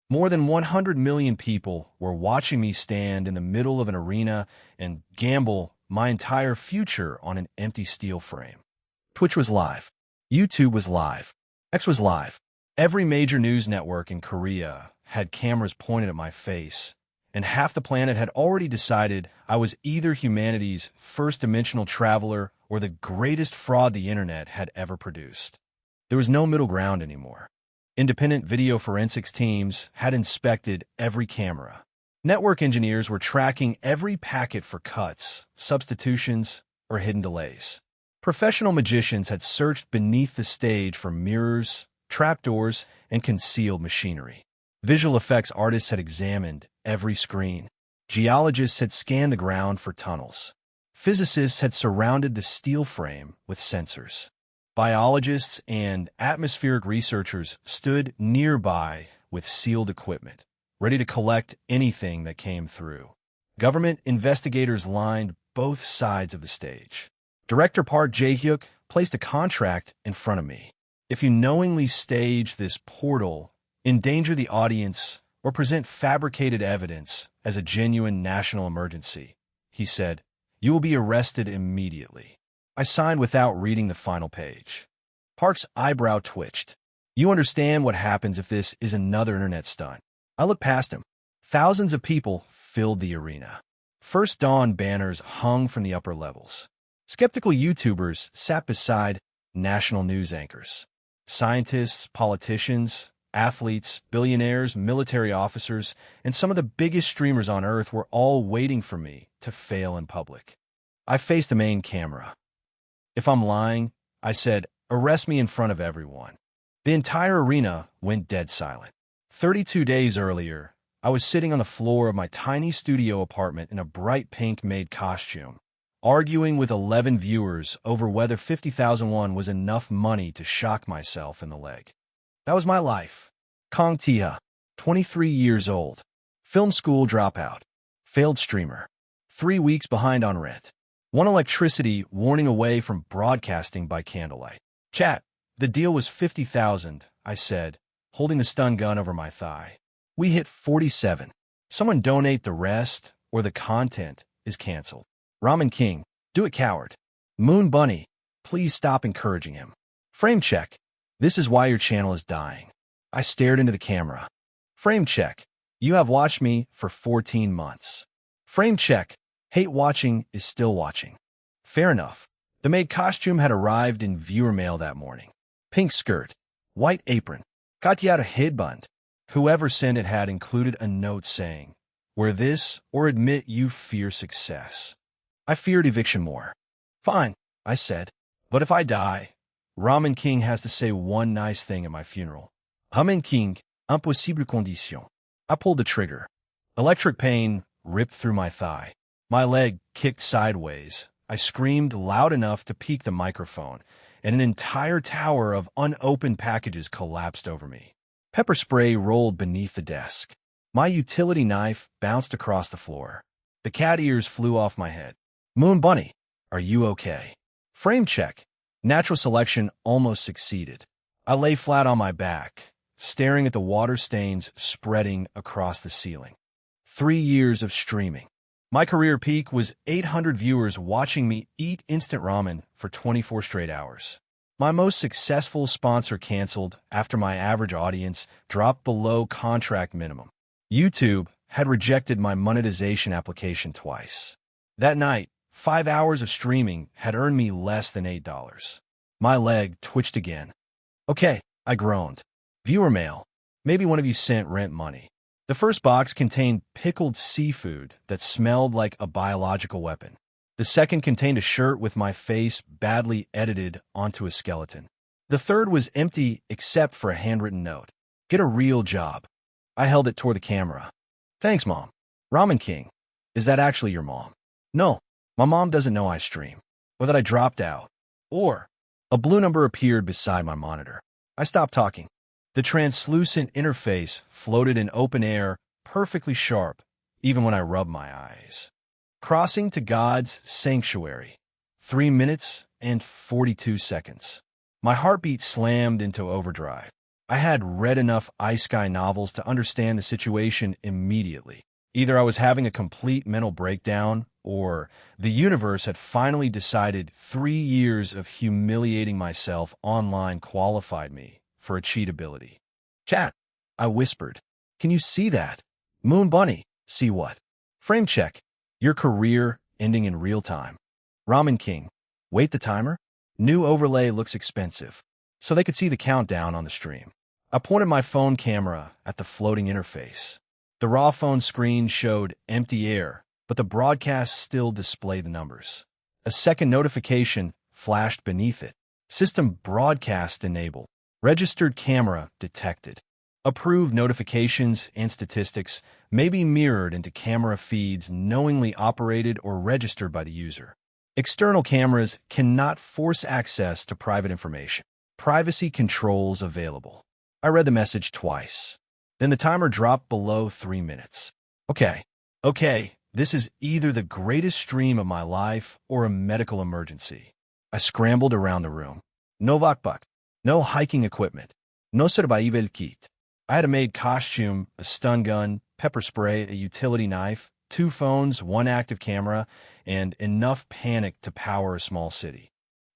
More than 100 million people were watching me stand in the middle of an arena and gamble my entire future on an empty steel frame. Twitch was live. YouTube was live. X was live. Every major news network in Korea had cameras pointed at my face, and half the planet had already decided I was either humanity's first-dimensional traveler or the greatest fraud the internet had ever produced. There was no middle ground anymore. Independent video forensics teams had inspected every camera. Network engineers were tracking every packet for cuts, substitutions, or hidden delays. Professional magicians had searched beneath the stage for mirrors, trapdoors, and concealed machinery. Visual effects artists had examined every screen. Geologists had scanned the ground for tunnels. Physicists had surrounded the steel frame with sensors. Biologists and atmospheric researchers stood nearby with sealed equipment, ready to collect anything that came through. Government investigators lined both sides of the stage. Director Park Jae-hyuk placed a contract in front of me. If you knowingly stage this portal, endanger the audience, or present fabricated evidence as a genuine national emergency, he said, you will be arrested immediately. I signed without reading the final page. Park's eyebrow twitched. You understand what happens if this is another internet stunt. I looked past him. Thousands of people filled the arena. First Dawn banners hung from the upper levels. Skeptical YouTubers sat beside national news anchors. Scientists, politicians, athletes, billionaires, military officers, and some of the biggest streamers on Earth were all waiting for me to fail in public. I faced the main camera. If I'm lying, I said, arrest me in front of everyone. The entire arena went dead silent. 32 days earlier, I was sitting on the floor of my tiny studio apartment in a bright pink maid costume, arguing with 11 viewers over whether 50,000 won was enough money to shock myself in the leg. That was my life. Kong Tia, 23 years old, film school dropout, failed streamer, 3 weeks behind on rent. One electricity warning away from broadcasting by candlelight. Chat, the deal was 50,000, I said, holding the stun gun over my thigh. We hit 47. Someone donate the rest, or the content is canceled. Ramen King, do it, coward. Moon Bunny, please stop encouraging him. Frame check. This is why your channel is dying. I stared into the camera. Frame check. You have watched me for 14 months. Frame check. Hate watching is still watching. Fair enough. The maid costume had arrived in viewer mail that morning. Pink skirt, white apron, Katyata headband. Whoever sent it had included a note saying, wear this or admit you fear success. I feared eviction more. Fine, I said. But if I die, Ramen King has to say one nice thing at my funeral. Ramen King, impossible condition. I pulled the trigger. Electric pain ripped through my thigh. My leg kicked sideways. I screamed loud enough to peak the microphone, and an entire tower of unopened packages collapsed over me. Pepper spray rolled beneath the desk. My utility knife bounced across the floor. The cat ears flew off my head. Moon Bunny, are you okay? Frame check. Natural selection almost succeeded. I lay flat on my back, staring at the water stains spreading across the ceiling. 3 years of streaming. My career peak was 800 viewers watching me eat instant ramen for 24 straight hours. My most successful sponsor canceled after my average audience dropped below contract minimum. YouTube had rejected my monetization application twice. That night, 5 hours of streaming had earned me less than $8. My leg twitched again. Okay, I groaned. Viewer mail. Maybe one of you sent rent money. The first box contained pickled seafood that smelled like a biological weapon. The second contained a shirt with my face badly edited onto a skeleton. The third was empty except for a handwritten note. Get a real job. I held it toward the camera. Thanks, Mom. Ramen King. Is that actually your mom? No, my mom doesn't know I stream, or that I dropped out. Or, a blue number appeared beside my monitor. I stopped talking. The translucent interface floated in open air, perfectly sharp, even when I rubbed my eyes. Crossing to God's sanctuary. 3 minutes and 42 seconds. My heartbeat slammed into overdrive. I had read enough Isekai novels to understand the situation immediately. Either I was having a complete mental breakdown, or the universe had finally decided 3 years of humiliating myself online qualified me for a cheat ability. Chat, I whispered. Can you see that? Moon Bunny, see what? Frame check. Your career ending in real time. Ramen King, wait the timer? New overlay looks expensive. So they could see the countdown on the stream. I pointed my phone camera at the floating interface. The raw phone screen showed empty air, but the broadcast still displayed the numbers. A second notification flashed beneath it. System broadcast enabled. Registered camera detected. Approved notifications and statistics may be mirrored into camera feeds knowingly operated or registered by the user. External cameras cannot force access to private information. Privacy controls available. I read the message twice. Then the timer dropped below 3 minutes. Okay, this is either the greatest stream of my life or a medical emergency. I scrambled around the room. No vakbak, no hiking equipment, no survival kit. I had a maid costume, a stun gun, pepper spray, a utility knife, 2 phones, 1 active camera, and enough panic to power a small city.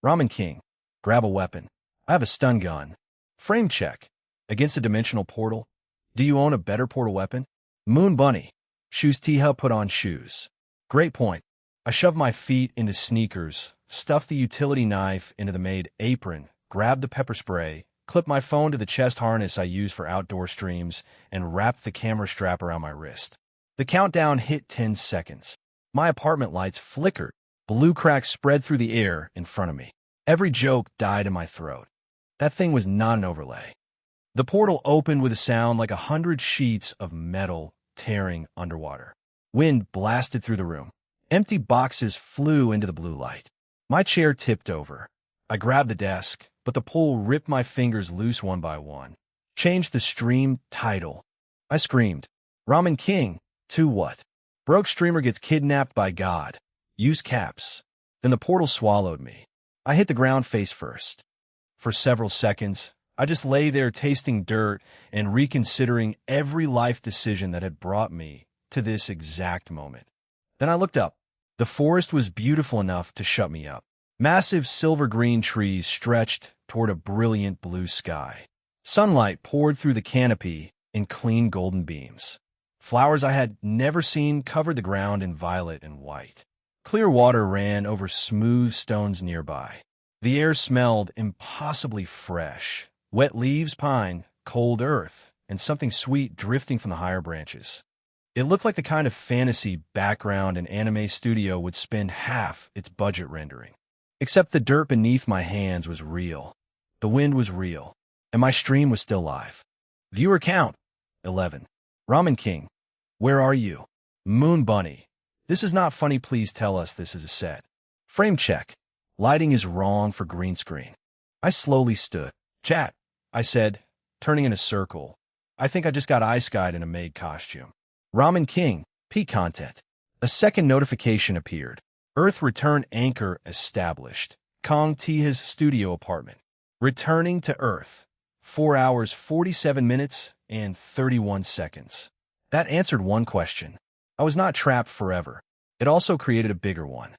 Ramen King, grab a weapon. I have a stun gun. Frame check. Against a dimensional portal. Do you own a better portal weapon? Moon Bunny. Shoes Tiha put on shoes. Great point. I shoved my feet into sneakers, stuffed the utility knife into the maid apron, grabbed the pepper spray, clipped my phone to the chest harness I use for outdoor streams, and wrapped the camera strap around my wrist. The countdown hit 10 seconds. My apartment lights flickered. Blue cracks spread through the air in front of me. Every joke died in my throat. That thing was not an overlay. The portal opened with a sound like 100 sheets of metal tearing underwater. Wind blasted through the room. Empty boxes flew into the blue light. My chair tipped over. I grabbed the desk, but the pull ripped my fingers loose one by one. Changed the stream title. I screamed. Ramen King, to what? Broke streamer gets kidnapped by God. Use caps. Then the portal swallowed me. I hit the ground face first. For several seconds, I just lay there tasting dirt and reconsidering every life decision that had brought me to this exact moment. Then I looked up. The forest was beautiful enough to shut me up. Massive silver-green trees stretched toward a brilliant blue sky. Sunlight poured through the canopy in clean golden beams. Flowers I had never seen covered the ground in violet and white. Clear water ran over smooth stones nearby. The air smelled impossibly fresh. Wet leaves, pine, cold earth, and something sweet drifting from the higher branches. It looked like the kind of fantasy background an anime studio would spend half its budget rendering. Except the dirt beneath my hands was real. The wind was real. And my stream was still live. Viewer count, 11. Ramen King, where are you? Moon Bunny, this is not funny, please tell us this is a set. Frame check. Lighting is wrong for green screen. I slowly stood. Chat, I said, turning in a circle. I think I just got ice-guyed in a maid costume. Ramen King, P content. A second notification appeared. Earth return anchor established. Kong Tia's studio apartment. Returning to Earth. 4 hours, 47 minutes, and 31 seconds. That answered one question. I was not trapped forever. It also created a bigger one.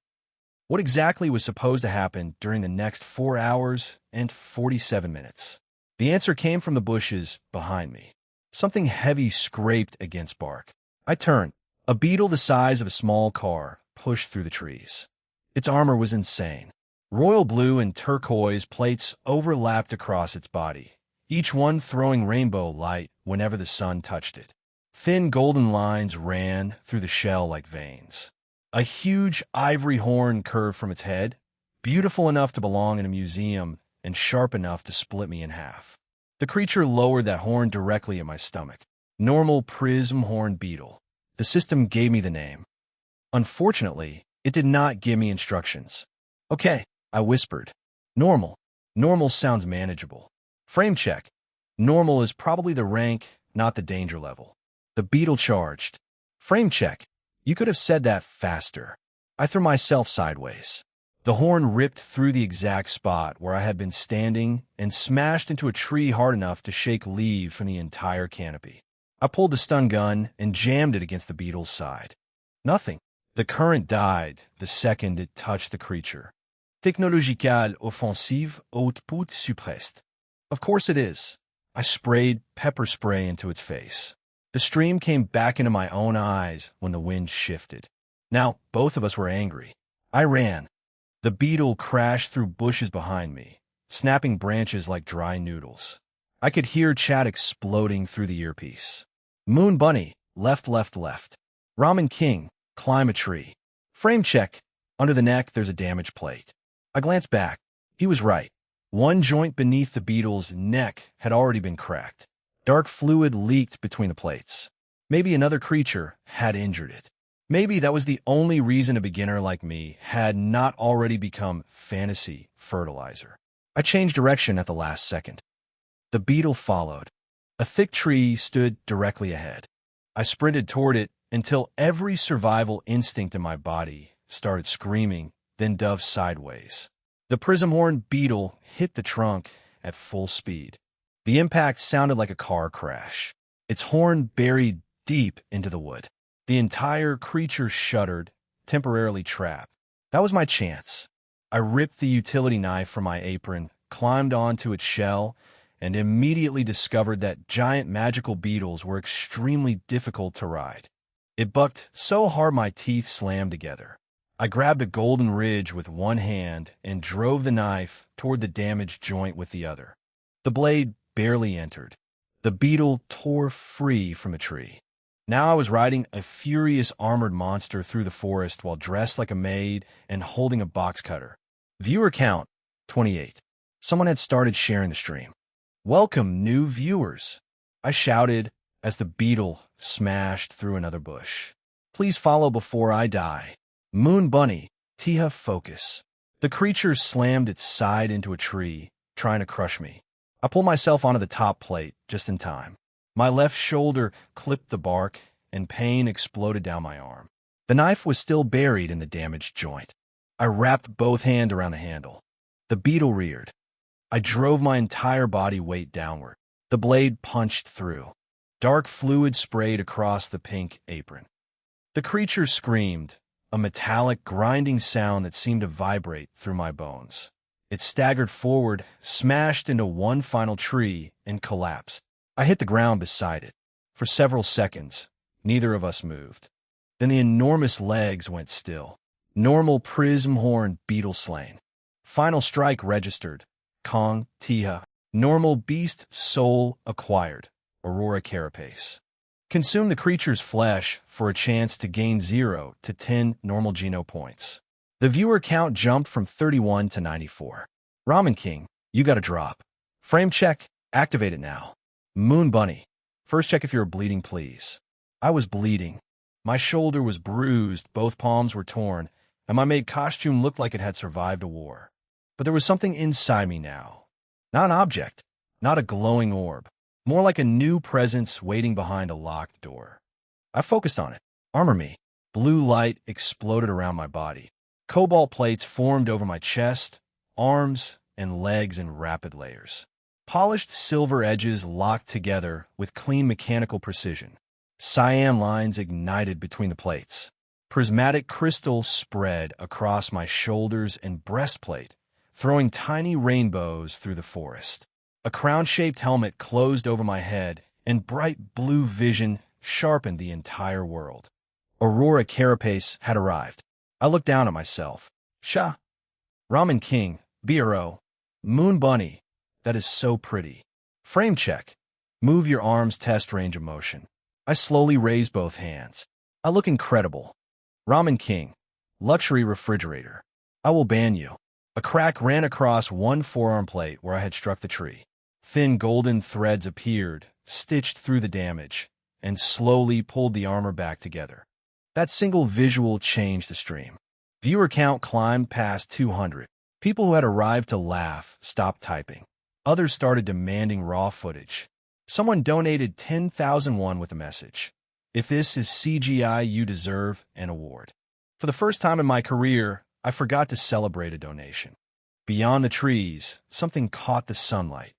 What exactly was supposed to happen during the next 4 hours and 47 minutes? The answer came from the bushes behind me. Something heavy scraped against bark. I turned. A beetle the size of a small car pushed through the trees. Its armor was insane. Royal blue and turquoise plates overlapped across its body, each one throwing rainbow light whenever the sun touched it. Thin golden lines ran through the shell like veins. A huge ivory horn curved from its head, beautiful enough to belong in a museum and sharp enough to split me in half. The creature lowered that horn directly at my stomach. Normal prism horn beetle. The system gave me the name. Unfortunately, it did not give me instructions. Okay, I whispered. Normal. Normal sounds manageable. Frame check. Normal is probably the rank, not the danger level. The beetle charged. Frame check. You could have said that faster. I threw myself sideways. The horn ripped through the exact spot where I had been standing and smashed into a tree hard enough to shake leaves from the entire canopy. I pulled the stun gun and jammed it against the beetle's side. Nothing. The current died the second it touched the creature. Technological offensive output suppressed. Of course it is. I sprayed pepper spray into its face. The stream came back into my own eyes when the wind shifted. Now, both of us were angry. I ran. The beetle crashed through bushes behind me, snapping branches like dry noodles. I could hear chat exploding through the earpiece. Moon Bunny, left, left, left. Ramen King, climb a tree. Frame check. Under the neck, there's a damaged plate. I glanced back. He was right. One joint beneath the beetle's neck had already been cracked. Dark fluid leaked between the plates. Maybe another creature had injured it. Maybe that was the only reason a beginner like me had not already become fantasy fertilizer. I changed direction at the last second. The beetle followed. A thick tree stood directly ahead. I sprinted toward it until every survival instinct in my body started screaming, then dove sideways. The prismhorn beetle hit the trunk at full speed. The impact sounded like a car crash. Its horn buried deep into the wood. The entire creature shuddered, temporarily trapped. That was my chance. I ripped the utility knife from my apron, climbed onto its shell, and immediately discovered that giant magical beetles were extremely difficult to ride. It bucked so hard my teeth slammed together. I grabbed a golden ridge with one hand and drove the knife toward the damaged joint with the other. The blade barely entered. The beetle tore free from a tree. Now I was riding a furious armored monster through the forest while dressed like a maid and holding a box cutter. Viewer count, 28. Someone had started sharing the stream. Welcome, new viewers, I shouted as the beetle smashed through another bush. Please follow before I die. Moon Bunny, Tiha focus. The creature slammed its side into a tree, trying to crush me. I pulled myself onto the top plate just in time. My left shoulder clipped the bark, and pain exploded down my arm. The knife was still buried in the damaged joint. I wrapped both hands around the handle. The beetle reared. I drove my entire body weight downward. The blade punched through. Dark fluid sprayed across the pink apron. The creature screamed, a metallic, grinding sound that seemed to vibrate through my bones. It staggered forward, smashed into one final tree, and collapsed. I hit the ground beside it. For several seconds, neither of us moved. Then the enormous legs went still. Normal prismhorn beetle slain. Final strike registered. Kong, Tiha. Normal beast soul acquired. Aurora carapace. Consume the creature's flesh for a chance to gain 0 to 10 normal geno points. The viewer count jumped from 31 to 94. Ramen King, you got a drop. Frame check, activate it now. Moon Bunny, first check if you're bleeding, please. I was bleeding. My shoulder was bruised, both palms were torn, and my maid costume looked like it had survived a war. But there was something inside me now. Not an object, not a glowing orb. More like a new presence waiting behind a locked door. I focused on it. Armor me. Blue light exploded around my body. Cobalt plates formed over my chest, arms, and legs in rapid layers. Polished silver edges locked together with clean mechanical precision. Cyan lines ignited between the plates. Prismatic crystal spread across my shoulders and breastplate, throwing tiny rainbows through the forest. A crown-shaped helmet closed over my head, and bright blue vision sharpened the entire world. Aurora carapace had arrived. I looked down at myself. Sha. Ramen King, BRO. Moon Bunny, that is so pretty. Frame check. Move your arms, test range of motion. I slowly raised both hands. I look incredible. Ramen King, luxury refrigerator. I will ban you. A crack ran across one forearm plate where I had struck the tree. Thin golden threads appeared, stitched through the damage, and slowly pulled the armor back together. That single visual changed the stream. Viewer count climbed past 200. People who had arrived to laugh stopped typing. Others started demanding raw footage. Someone donated 10,000 won with a message. If this is CGI, you deserve an award. For the first time in my career, I forgot to celebrate a donation. Beyond the trees, something caught the sunlight.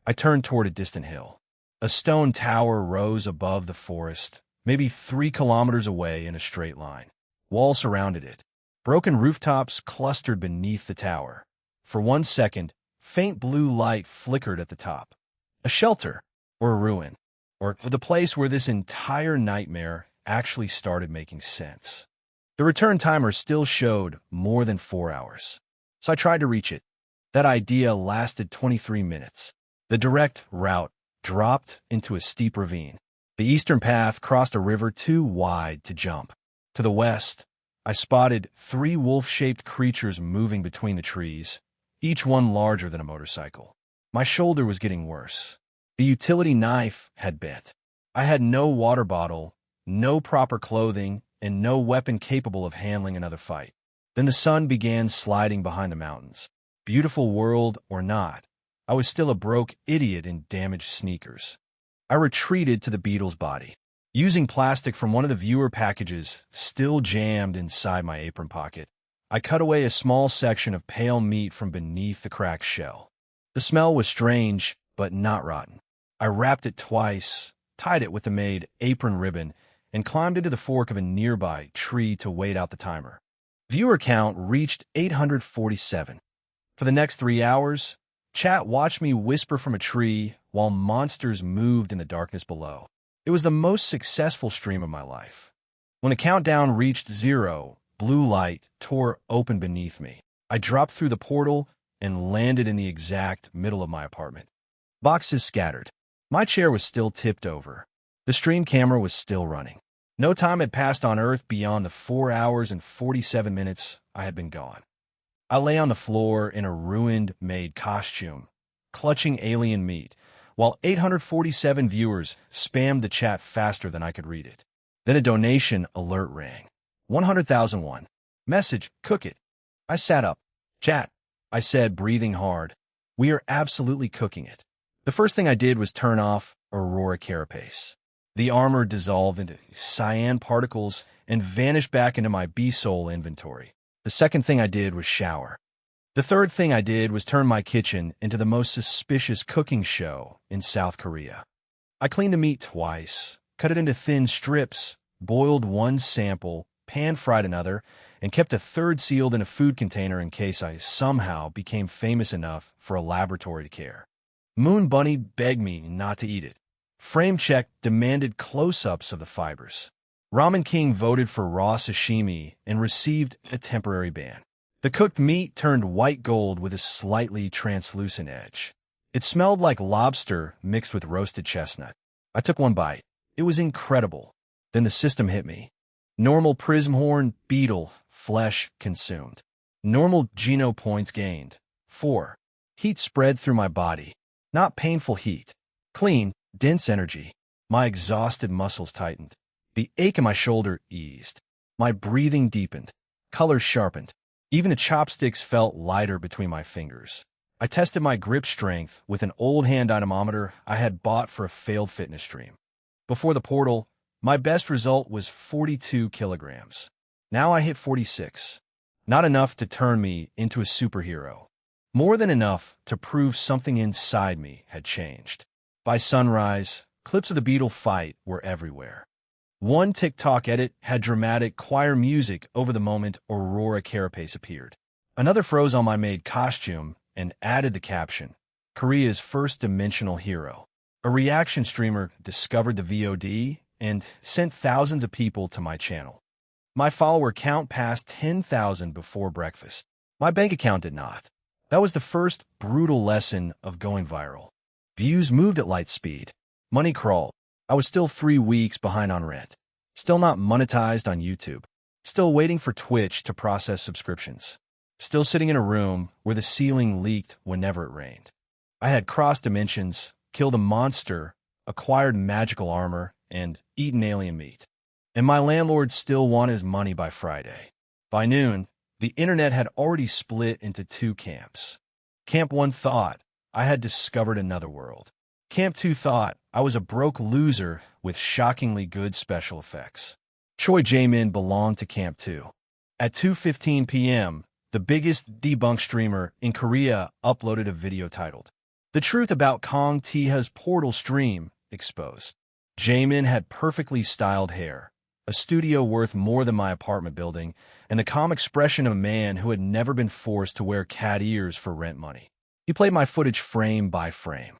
I turned toward a distant hill. A stone tower rose above the forest, maybe 3 kilometers away in a straight line. Walls surrounded it. Broken rooftops clustered beneath the tower. For 1 second, faint blue light flickered at the top. A shelter, or a ruin, or the place where this entire nightmare actually started making sense. The return timer still showed more than 4 hours. So I tried to reach it. That idea lasted 23 minutes. The direct route dropped into a steep ravine. The eastern path crossed a river too wide to jump. To the west, I spotted 3 wolf-shaped creatures moving between the trees, each one larger than a motorcycle. My shoulder was getting worse. The utility knife had bent. I had no water bottle, no proper clothing, and no weapon capable of handling another fight. Then the sun began sliding behind the mountains. Beautiful world or not, I was still a broke idiot in damaged sneakers. I retreated to the beetle's body, using plastic from one of the viewer packages still jammed inside my apron pocket. I cut away a small section of pale meat from beneath the cracked shell. The smell was strange, but not rotten. I wrapped it twice, tied it with the made apron ribbon, and climbed into the fork of a nearby tree to wait out the timer. Viewer count reached 847. For the next 3 hours, chat watched me whisper from a tree while monsters moved in the darkness below. It was the most successful stream of my life. When the countdown reached 0, blue light tore open beneath me. I dropped through the portal and landed in the exact middle of my apartment. Boxes scattered. My chair was still tipped over. The stream camera was still running. No time had passed on Earth beyond the 4 hours and 47 minutes I had been gone. I lay on the floor in a ruined-made costume, clutching alien meat, while 847 viewers spammed the chat faster than I could read it. Then a donation alert rang. 100,001. Message, cook it. I sat up. Chat, I said, breathing hard. We are absolutely cooking it. The first thing I did was turn off Aurora Carapace. The armor dissolved into cyan particles and vanished back into my B-Soul inventory. The second thing I did was shower. The third thing I did was turn my kitchen into the most suspicious cooking show in South Korea. I cleaned the meat twice, cut it into thin strips, boiled one sample, pan-fried another, and kept a third sealed in a food container in case I somehow became famous enough for a laboratory to care. Moon Bunny begged me not to eat it. Frame Check demanded close-ups of the fibers. Ramen King voted for raw sashimi and received a temporary ban. The cooked meat turned white gold with a slightly translucent edge. It smelled like lobster mixed with roasted chestnut. I took one bite. It was incredible. Then the system hit me. Normal prism horn, beetle, flesh consumed. Normal Geno points gained. 4. Heat spread through my body. Not painful heat. Clean, dense energy. My exhausted muscles tightened. The ache in my shoulder eased. My breathing deepened. Colors sharpened. Even the chopsticks felt lighter between my fingers. I tested my grip strength with an old hand dynamometer I had bought for a failed fitness stream. Before the portal, my best result was 42 kilograms. Now I hit 46. Not enough to turn me into a superhero. More than enough to prove something inside me had changed. By sunrise, clips of the Beetle fight were everywhere. One TikTok edit had dramatic choir music over the moment Aurora Carapace appeared. Another froze on my made costume and added the caption, Korea's first dimensional hero. A reaction streamer discovered the VOD and sent thousands of people to my channel. My follower count passed 10,000 before breakfast. My bank account did not. That was the first brutal lesson of going viral. Views moved at light speed. Money crawled. I was still 3 weeks behind on rent. Still not monetized on YouTube. Still waiting for Twitch to process subscriptions. Still sitting in a room where the ceiling leaked whenever it rained. I had crossed dimensions, killed a monster, acquired magical armor, and eaten alien meat. And my landlord still wanted his money by Friday. By noon, the internet had already split into 2 camps. Camp 1 thought I had discovered another world. Camp 2 thought I was a broke loser with shockingly good special effects. Choi Jae-min belonged to Camp 2. At 2:15 p.m., the biggest debunked streamer in Korea, uploaded a video titled, "The Truth About Kong Taeha's Portal Stream Exposed." Jaemin had perfectly styled hair, a studio worth more than my apartment building, and the calm expression of a man who had never been forced to wear cat ears for rent money. He played my footage frame by frame.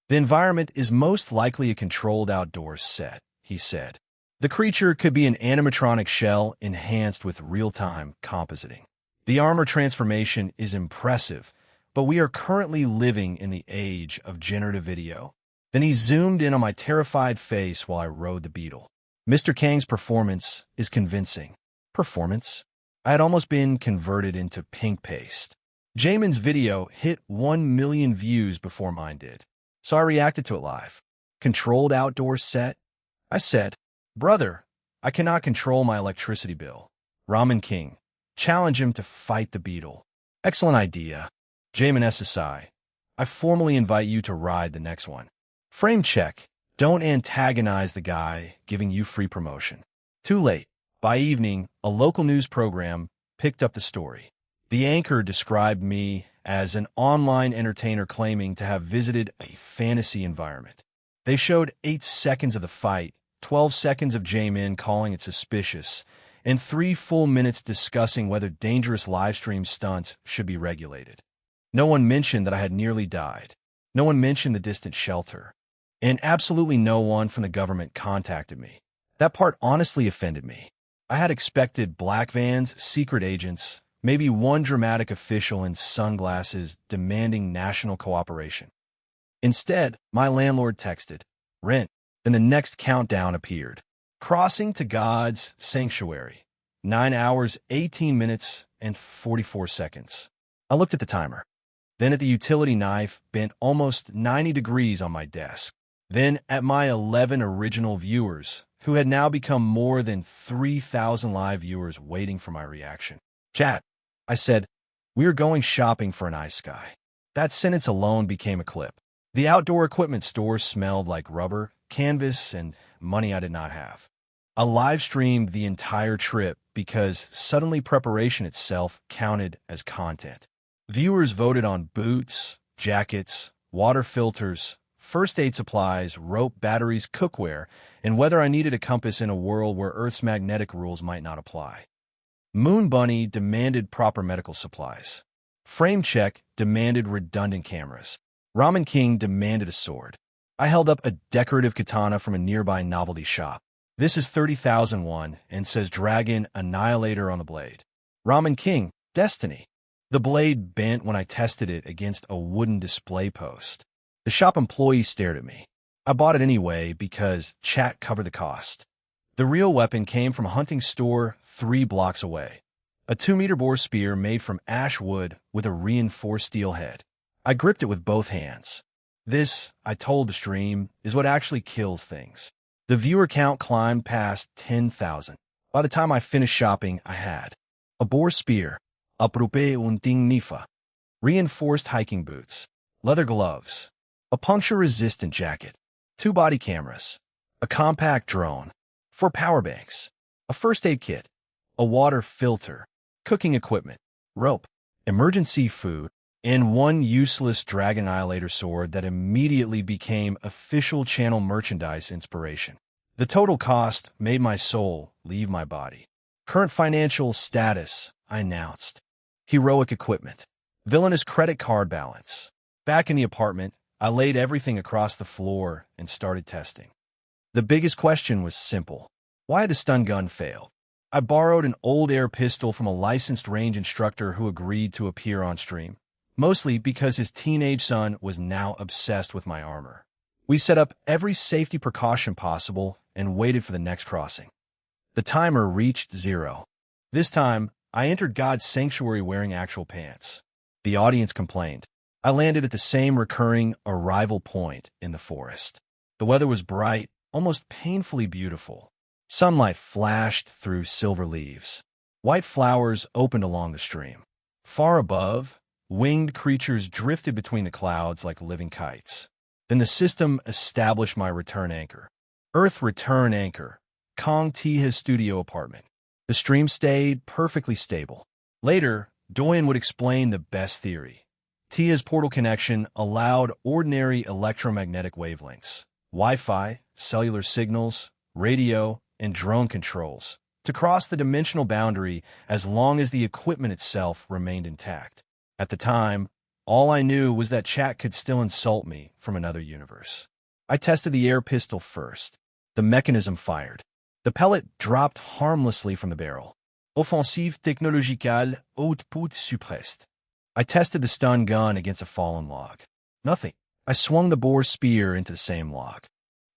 "The environment is most likely a controlled outdoors set," he said. "The creature could be an animatronic shell enhanced with real-time compositing. The armor transformation is impressive, but we are currently living in the age of generative video." Then he zoomed in on my terrified face while I rode the beetle. "Mr. Kang's performance is convincing." Performance? I had almost been converted into pink paste. Jaemin's video hit 1 million views before mine did, so I reacted to it live. "Controlled outdoor set?" I said. "Brother, I cannot control my electricity bill." Ramen King. Challenge him to fight the beetle. Excellent idea. Jaemin SSI. I formally invite you to ride the next one. Frame check. Don't antagonize the guy giving you free promotion. Too late. By evening, a local news program picked up the story. The anchor described me as an online entertainer claiming to have visited a fantasy environment. They showed 8 seconds of the fight, 12 seconds of Jaemin calling it suspicious, and 3 full minutes discussing whether dangerous livestream stunts should be regulated. No one mentioned that I had nearly died. No one mentioned the distant shelter. And absolutely no one from the government contacted me. That part honestly offended me. I had expected black vans, secret agents, maybe one dramatic official in sunglasses demanding national cooperation. Instead, my landlord texted, "Rent." Then the next countdown appeared. Crossing to God's sanctuary. 9 hours, 18 minutes, and 44 seconds. I looked at the timer. Then at the utility knife bent almost 90 degrees on my desk. Then at my 11 original viewers, who had now become more than 3,000 live viewers waiting for my reaction. "Chat," I said, "we are going shopping for an ice sky." That sentence alone became a clip. The outdoor equipment store smelled like rubber, canvas, and money I did not have. I live-streamed the entire trip because suddenly preparation itself counted as content. Viewers voted on boots, jackets, water filters, first aid supplies, rope, batteries, cookware, and whether I needed a compass in a world where Earth's magnetic rules might not apply. Moon Bunny demanded proper medical supplies. Frame Check demanded redundant cameras. Ramen King demanded a sword. I held up a decorative katana from a nearby novelty shop. "This is 30,000 won and says Dragon Annihilator on the blade." Ramen King, Destiny. The blade bent when I tested it against a wooden display post. The shop employee stared at me. I bought it anyway because chat covered the cost. The real weapon came from a hunting store 3 blocks away. A 2-meter boar spear made from ash wood with a reinforced steel head. I gripped it with both hands. This, I told the stream, is what actually kills things. The viewer count climbed past 10,000. By the time I finished shopping, I had a boar spear, aprupe un ting nifa, reinforced hiking boots, leather gloves, a puncture-resistant jacket, 2 body cameras, a compact drone, 4 power banks, a first aid kit, a water filter, cooking equipment, rope, emergency food, and 1 useless Dragon Annihilator sword that immediately became official channel merchandise inspiration. The total cost made my soul leave my body. Current financial status, I announced. Heroic equipment. Villainous credit card balance. Back in the apartment, I laid everything across the floor and started testing. The biggest question was simple. Why had the stun gun failed? I borrowed an old air pistol from a licensed range instructor who agreed to appear on stream, mostly because his teenage son was now obsessed with my armor. We set up every safety precaution possible and waited for the next crossing. The timer reached 0. This time, I entered God's sanctuary wearing actual pants. The audience complained. I landed at the same recurring arrival point in the forest. The weather was bright, almost painfully beautiful. Sunlight flashed through silver leaves. White flowers opened along the stream. Far above, winged creatures drifted between the clouds like living kites. Then the system established my return anchor. Earth return anchor. Kong Taeha's studio apartment. The stream stayed perfectly stable. Later, Doyen would explain the best theory. Tia's portal connection allowed ordinary electromagnetic wavelengths, Wi-Fi, cellular signals, radio, and drone controls to cross the dimensional boundary as long as the equipment itself remained intact. At the time, all I knew was that chat could still insult me from another universe. I tested the air pistol first. The mechanism fired. The pellet dropped harmlessly from the barrel. Offensive technological output suppressed. I tested the stun gun against a fallen log. Nothing. I swung the boar spear into the same log.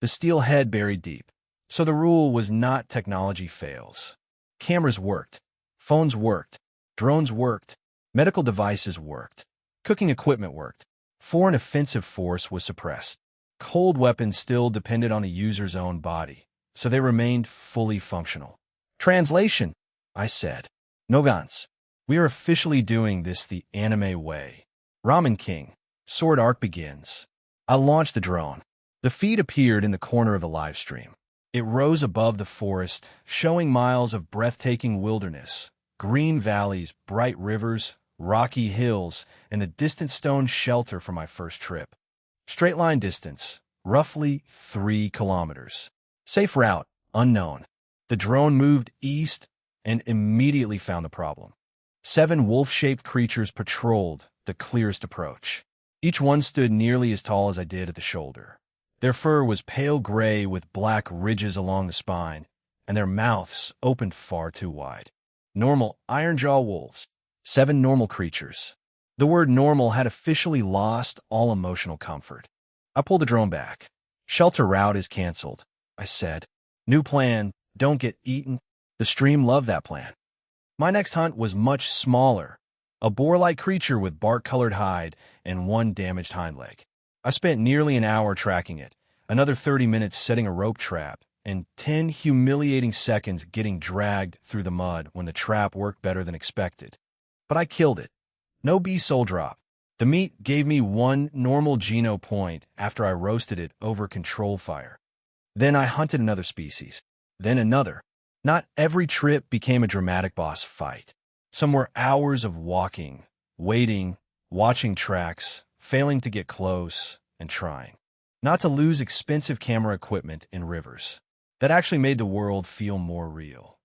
The steel head buried deep. So the rule was not technology fails. Cameras worked. Phones worked. Drones worked. Medical devices worked. Cooking equipment worked. Foreign offensive force was suppressed. Cold weapons still depended on the user's own body, so they remained fully functional. Translation, I said. Nogans, we are officially doing this the anime way. Ramen King, Sword Arc begins. I launched the drone. The feed appeared in the corner of the live stream. It rose above the forest, showing miles of breathtaking wilderness, green valleys, bright rivers, rocky hills, and the distant stone shelter from my first trip. Straight line distance, roughly 3 kilometers. Safe route, unknown. The drone moved east and immediately found the problem. 7 wolf-shaped creatures patrolled the clearest approach. Each one stood nearly as tall as I did at the shoulder. Their fur was pale gray with black ridges along the spine, and their mouths opened far too wide. Normal iron-jaw wolves. 7 normal creatures. The word normal had officially lost all emotional comfort. I pulled the drone back. Shelter route is canceled, I said. New plan, don't get eaten. The stream loved that plan. My next hunt was much smaller, a boar-like creature with bark-colored hide and 1 damaged hind leg. I spent nearly an hour tracking it, another 30 minutes setting a rope trap, and 10 humiliating seconds getting dragged through the mud when the trap worked better than expected. But I killed it. No B-soul drop. The meat gave me 1 normal Geno point after I roasted it over control fire. Then I hunted another species. Then another. Not every trip became a dramatic boss fight. Some were hours of walking, waiting, watching tracks, failing to get close, and trying. Not to lose expensive camera equipment in rivers. That actually made the world feel more real.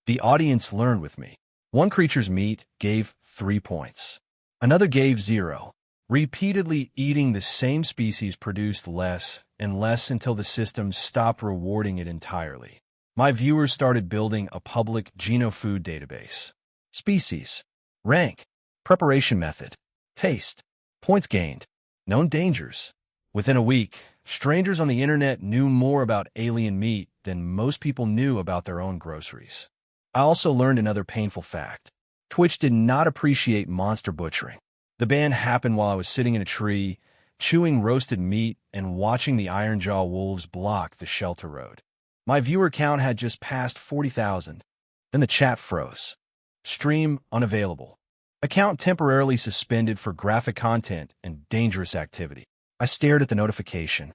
The audience learned with me. One creature's meat gave 3 points. Another gave 0. Repeatedly eating the same species produced less and less until the system stopped rewarding it entirely. My viewers started building a public genofood database. Species, rank, preparation method, taste, points gained, known dangers. Within a week, strangers on the internet knew more about alien meat than most people knew about their own groceries. I also learned another painful fact. Twitch did not appreciate monster butchering. The ban happened while I was sitting in a tree, chewing roasted meat and watching the iron-jaw wolves block the shelter road. My viewer count had just passed 40,000. Then the chat froze. Stream unavailable. Account temporarily suspended for graphic content and dangerous activity. I stared at the notification.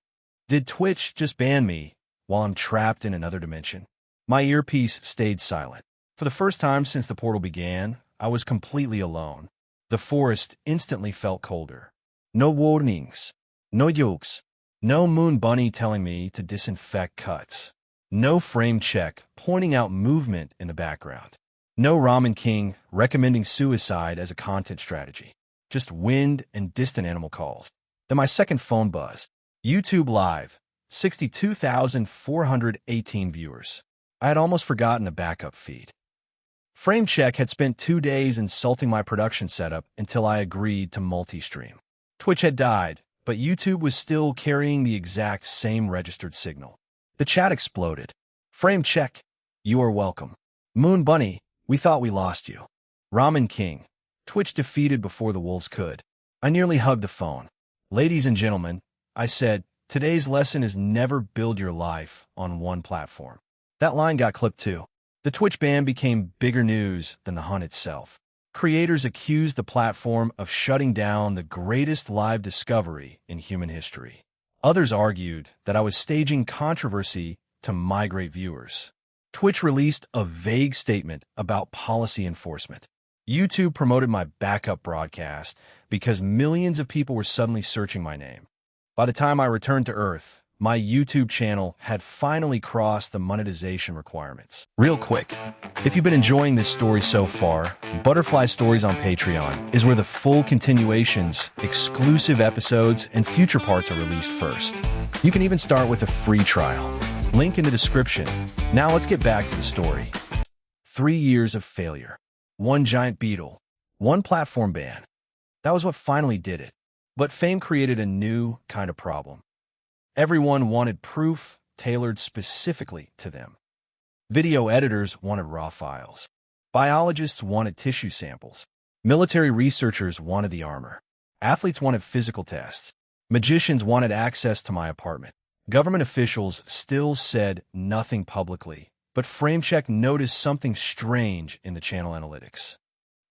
Did Twitch just ban me while I'm trapped in another dimension? My earpiece stayed silent. For the first time since the portal began, I was completely alone. The forest instantly felt colder. No warnings, no jokes, no moon bunny telling me to disinfect cuts, no frame check pointing out movement in the background, no Ramen King recommending suicide as a content strategy, just wind and distant animal calls. Then my second phone buzzed. YouTube Live, 62,418 viewers. I had almost forgotten the backup feed. FrameCheck had spent 2 days insulting my production setup until I agreed to multi-stream. Twitch had died, but YouTube was still carrying the exact same registered signal. The chat exploded. FrameCheck, you are welcome. Moon Bunny, we thought we lost you. Ramen King, Twitch defeated before the wolves could. I nearly hugged the phone. Ladies and gentlemen, I said, today's lesson is never build your life on one platform. That line got clipped too. The Twitch ban became bigger news than the hunt itself. Creators accused the platform of shutting down the greatest live discovery in human history. Others argued that I was staging controversy to migrate viewers. Twitch released a vague statement about policy enforcement. YouTube promoted my backup broadcast because millions of people were suddenly searching my name. By the time I returned to Earth, my YouTube channel had finally crossed the monetization requirements. Real quick, if you've been enjoying this story so far, Butterfly Stories on Patreon is where the full continuations, exclusive episodes, and future parts are released first. You can even start with a free trial. Link in the description. Now let's get back to the story. 3 years of failure. One giant beetle. One platform ban. That was what finally did it. But fame created a new kind of problem. Everyone wanted proof tailored specifically to them. Video editors wanted raw files. Biologists wanted tissue samples. Military researchers wanted the armor. Athletes wanted physical tests. Magicians wanted access to my apartment. Government officials still said nothing publicly, but FrameCheck noticed something strange in the channel analytics.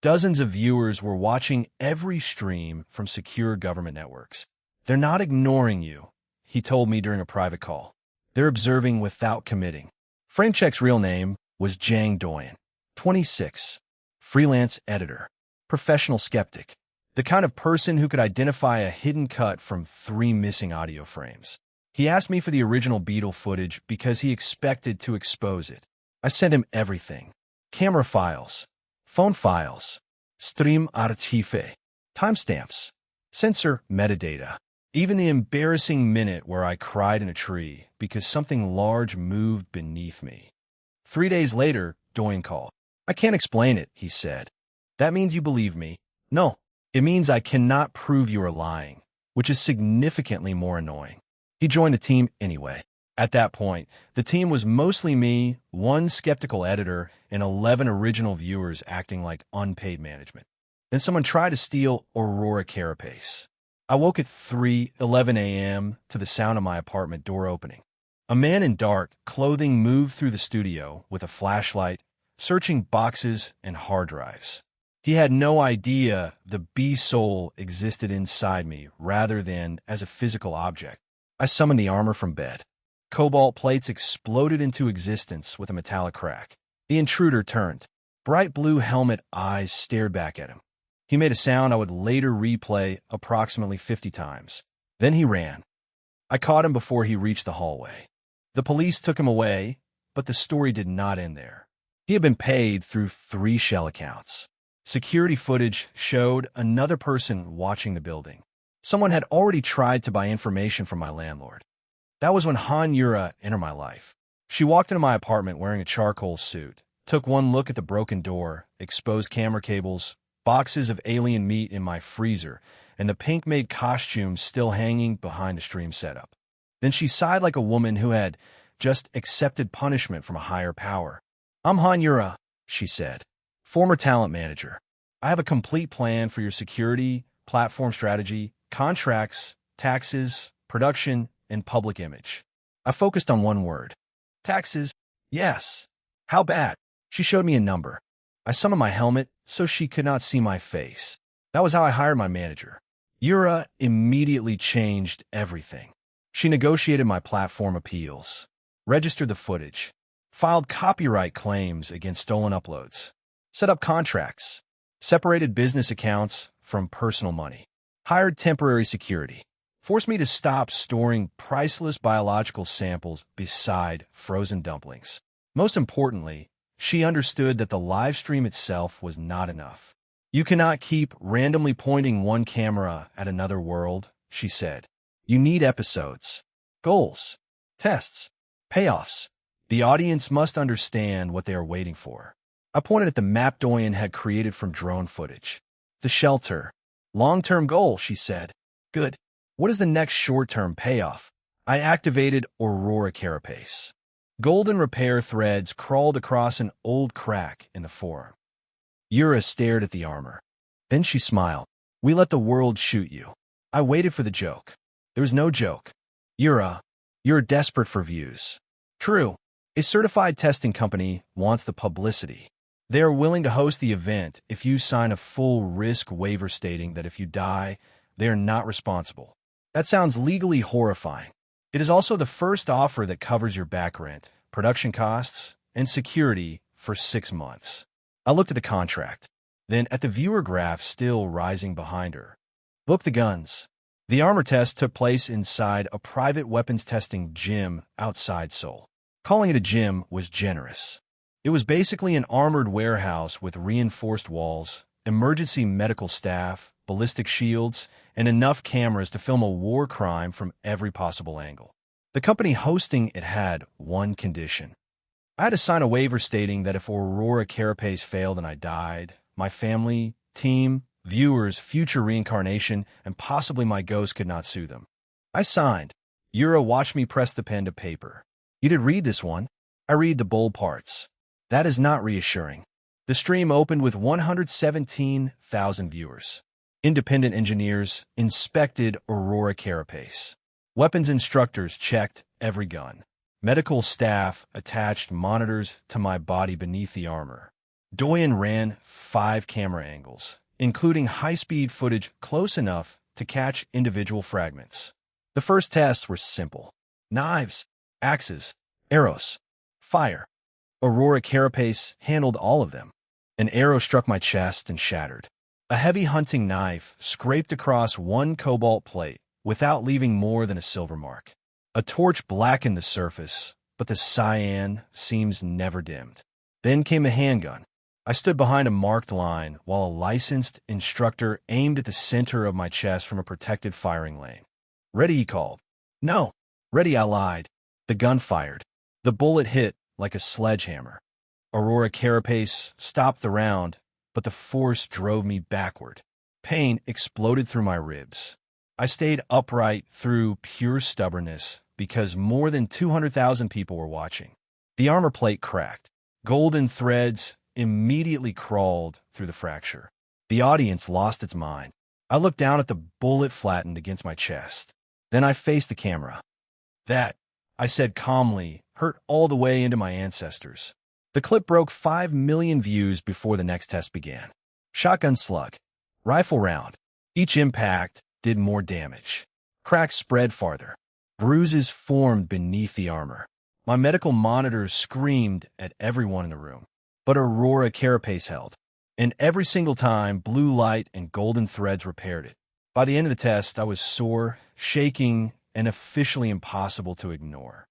Dozens of viewers were watching every stream from secure government networks. They're not ignoring you, he told me during a private call. They're observing without committing. FrameCheck's real name was Jang Doyen, 26, freelance editor, professional skeptic, the kind of person who could identify a hidden cut from 3 missing audio frames. He asked me for the original Beetle footage because he expected to expose it. I sent him everything. Camera files, phone files, stream archive, timestamps, sensor metadata, even the embarrassing minute where I cried in a tree because something large moved beneath me. 3 days later, Doyen called. I can't explain it, he said. That means you believe me. No, it means I cannot prove you are lying, which is significantly more annoying. He joined the team anyway. At that point, the team was mostly me, 1 skeptical editor, and 11 original viewers acting like unpaid management. Then someone tried to steal Aurora Carapace. I woke at 3:11 a.m. to the sound of my apartment door opening. A man in dark clothing moved through the studio with a flashlight, searching boxes and hard drives. He had no idea the bee-soul existed inside me rather than as a physical object. I summoned the armor from bed. Cobalt plates exploded into existence with a metallic crack. The intruder turned. Bright blue helmet eyes stared back at him. He made a sound I would later replay approximately 50 times. Then he ran. I caught him before he reached the hallway. The police took him away, but the story did not end there. He had been paid through 3 shell accounts. Security footage showed another person watching the building. Someone had already tried to buy information from my landlord. That was when Han Yura entered my life. She walked into my apartment wearing a charcoal suit, took one look at the broken door, exposed camera cables, boxes of alien meat in my freezer, and the pink-made costume still hanging behind the stream setup. Then she sighed like a woman who had just accepted punishment from a higher power. I'm Han Yura, she said, former talent manager. I have a complete plan for your security, platform strategy, contracts, taxes, production, and public image. I focused on one word. Taxes? Yes. How bad? She showed me a number. I summoned my helmet so she could not see my face. That was how I hired my manager. Yura immediately changed everything. She negotiated my platform appeals, registered the footage, filed copyright claims against stolen uploads, set up contracts, separated business accounts from personal money, hired temporary security, forced me to stop storing priceless biological samples beside frozen dumplings. Most importantly, she understood that the live stream itself was not enough. You cannot keep randomly pointing one camera at another world, she said. You need episodes, goals, tests, payoffs. The audience must understand what they are waiting for. I pointed at the map Doyen had created from drone footage. The shelter. Long-term goal, she said. Good. What is the next short-term payoff? I activated Aurora Carapace. Golden repair threads crawled across an old crack in the forearm. Yura stared at the armor. Then she smiled. We let the world shoot you. I waited for the joke. There was no joke. Yura, you're desperate for views. True. A certified testing company wants the publicity. They are willing to host the event if you sign a full risk waiver stating that if you die, they are not responsible. That sounds legally horrifying. It is also the first offer that covers your back rent, production costs, and security for 6 months. I looked at the contract. then at the viewer graph still rising behind her. Look, the guns. The armor test took place inside a private weapons testing gym outside Seoul. Calling it a gym was generous. It was basically an armored warehouse with reinforced walls, emergency medical staff, ballistic shields, and enough cameras to film a war crime from every possible angle. The company hosting it had one condition. I had to sign a waiver stating that if Aurora Carapace failed and I died, my family, team, viewers, future reincarnation, and possibly my ghost could not sue them. I signed. Yura watched me press the pen to paper. You did read this one. I read the bold parts. That is not reassuring. The stream opened with 117,000 viewers. Independent engineers inspected Aurora Carapace. Weapons instructors checked every gun. Medical staff attached monitors to my body beneath the armor. Doyen ran 5 camera angles, including high-speed footage close enough to catch individual fragments. The first tests were simple. Knives, axes, arrows, fire. Aurora Carapace handled all of them. An arrow struck my chest and shattered. A heavy hunting knife scraped across one cobalt plate without leaving more than a silver mark. A torch blackened the surface, but the cyan seams never dimmed. Then came a handgun. I stood behind a marked line while a licensed instructor aimed at the center of my chest from a protected firing lane. Ready, he called. No. Ready, I lied. The gun fired. The bullet hit like a sledgehammer. Aurora Carapace stopped the round, but the force drove me backward. Pain exploded through my ribs. I stayed upright through pure stubbornness because more than 200,000 people were watching. The armor plate cracked. Golden threads immediately crawled through the fracture. The audience lost its mind. I looked down at the bullet flattened against my chest. Then I faced the camera. That, I said calmly, hurt all the way into my ancestors. The clip broke 5 million views before the next test began. Shotgun slug. Rifle round. Each impact did more damage. Cracks spread farther. Bruises formed beneath the armor. My medical monitors screamed at everyone in the room. But Aurora Carapace held. And every single time, blue light and golden threads repaired it. By the end of the test, I was sore, shaking, and officially impossible to ignore.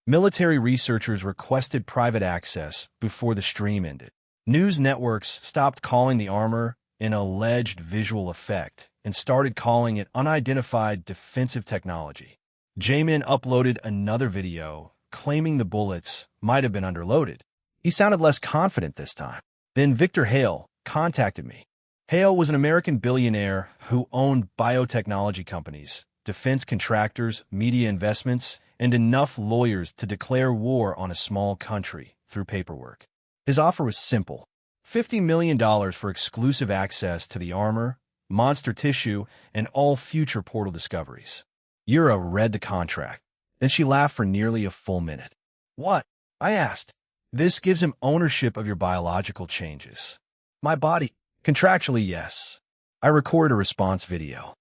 Military researchers requested private access before the stream ended. News networks stopped calling the armor an alleged visual effect and started calling it unidentified defensive technology. Jamin uploaded another video claiming the bullets might have been underloaded. He sounded less confident this time. Then Victor Hale contacted me. Hale was an American billionaire who owned biotechnology companies, defense contractors, media investments, and enough lawyers to declare war on a small country through paperwork. His offer was simple: $50 million for exclusive access to the armor, monster tissue, and all future portal discoveries. Yura read the contract. Then she laughed for nearly a full minute. What? I asked. This gives him ownership of your biological changes. My body. Contractually, yes. I recorded a response video.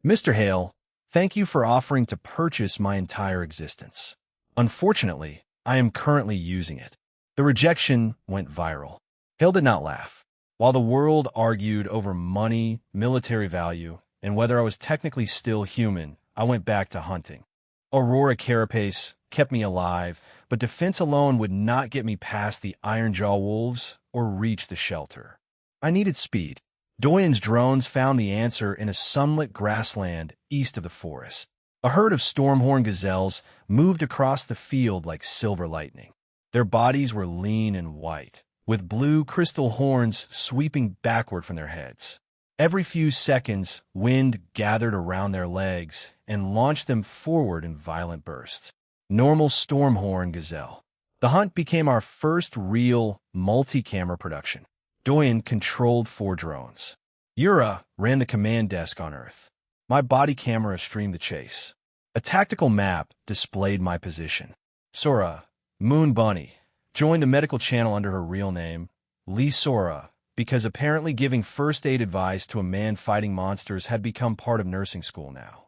Mr. Hale, thank you for offering to purchase my entire existence. Unfortunately, I am currently using it. The rejection went viral. Hale did not laugh. While the world argued over money, military value, and whether I was technically still human, I went back to hunting. Aurora Carapace kept me alive, but defense alone would not get me past the Ironjaw wolves or reach the shelter. I needed speed. Doyen's drones found the answer in a sunlit grassland east of the forest. A herd of stormhorn gazelles moved across the field like silver lightning. Their bodies were lean and white, with blue crystal horns sweeping backward from their heads. Every few seconds, wind gathered around their legs and launched them forward in violent bursts. Normal stormhorn gazelle. The hunt became our first real multi-camera production. Doyen controlled 4 drones. Yura ran the command desk on Earth. My body camera streamed the chase. A tactical map displayed my position. Sora, Moon Bunny, joined a medical channel under her real name, Lee Sora, because apparently giving first aid advice to a man fighting monsters had become part of nursing school now.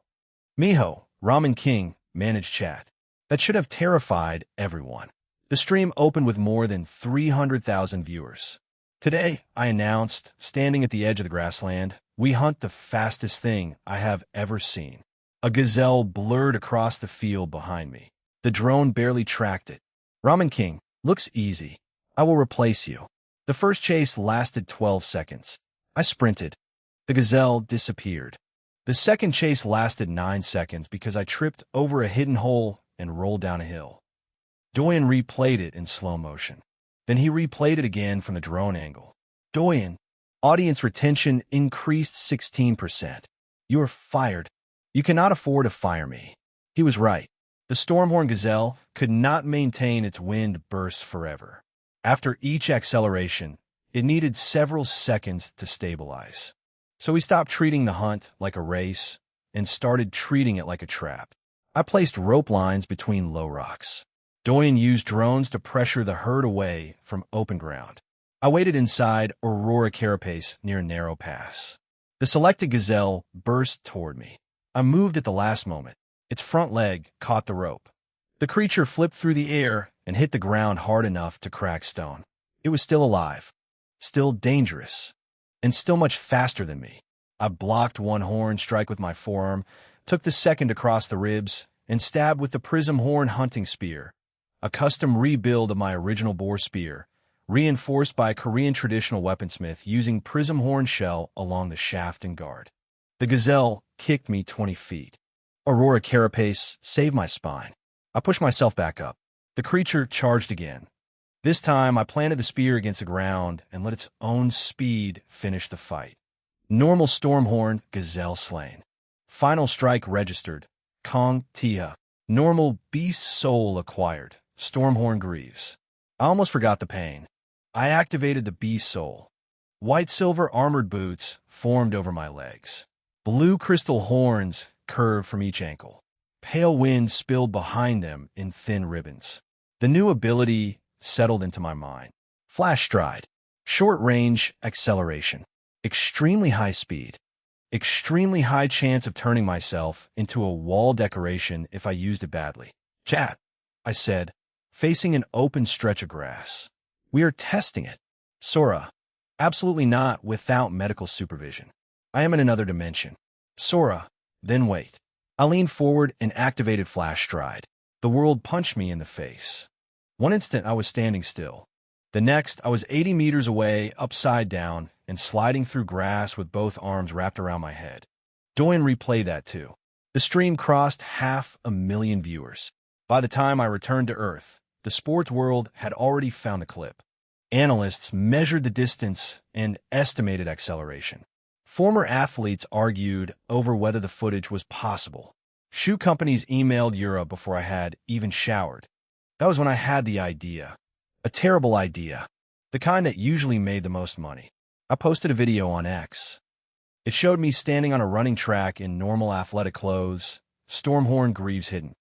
Miho, Ramen King, managed chat. That should have terrified everyone. The stream opened with more than 300,000 viewers. Today, I announced, standing at the edge of the grassland, we hunt the fastest thing I have ever seen. A gazelle blurred across the field behind me. The drone barely tracked it. Ramen King, looks easy. I will replace you. The first chase lasted 12 seconds. I sprinted. The gazelle disappeared. The second chase lasted 9 seconds because I tripped over a hidden hole and rolled down a hill. Doyen replayed it in slow motion. Then he replayed it again from the drone angle. Doyen, audience retention increased 16%. You are fired. You cannot afford to fire me. He was right. The Stormhorn Gazelle could not maintain its wind bursts forever. After each acceleration, it needed several seconds to stabilize. So we stopped treating the hunt like a race and started treating it like a trap. I placed rope lines between low rocks. Doyen used drones to pressure the herd away from open ground. I waited inside Aurora Carapace near a narrow pass. The selected gazelle burst toward me. I moved at the last moment. Its front leg caught the rope. The creature flipped through the air and hit the ground hard enough to crack stone. It was still alive, still dangerous, and still much faster than me. I blocked one horn strike with my forearm, took the second across the ribs, and stabbed with the prism horn hunting spear, a custom rebuild of my original boar spear, reinforced by a Korean traditional weaponsmith using prism horn shell along the shaft and guard. The gazelle kicked me 20 feet. Aurora Carapace saved my spine. I pushed myself back up. The creature charged again. This time, I planted the spear against the ground and let its own speed finish the fight. Normal Stormhorn, gazelle slain. Final strike registered. Kong Tia. Normal beast soul acquired. Stormhorn Greaves. I almost forgot the pain. I activated the beast soul. White-silver armored boots formed over my legs. Blue crystal horns curved from each ankle. Pale wind spilled behind them in thin ribbons. The new ability settled into my mind. Flash stride. Short-range acceleration. Extremely high speed. Extremely high chance of turning myself into a wall decoration if I used it badly. Chat, I said, facing an open stretch of grass. We are testing it. Sora, absolutely not without medical supervision. I am in another dimension. Sora, then wait. I leaned forward and activated Flash Stride. The world punched me in the face. One instant, I was standing still. The next, I was 80 meters away, upside down, and sliding through grass with both arms wrapped around my head. Doyen replayed that too. The stream crossed 500,000 viewers. By the time I returned to Earth, the sports world had already found the clip. Analysts measured the distance and estimated acceleration. Former athletes argued over whether the footage was possible. Shoe companies emailed Europe before I had even showered. That was when I had the idea. A terrible idea. The kind that usually made the most money. I posted a video on X. It showed me standing on a running track in normal athletic clothes, Stormhorn Greaves hidden.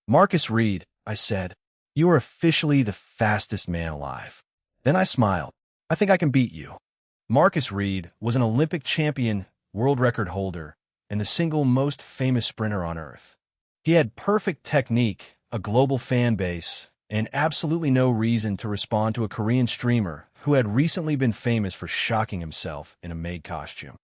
Marcus Reed, I said, you are officially the fastest man alive. Then I smiled. I think I can beat you. Marcus Reed was an Olympic champion, world record holder, and the single most famous sprinter on Earth. He had perfect technique, a global fan base, and absolutely no reason to respond to a Korean streamer who had recently been famous for shocking himself in a maid costume.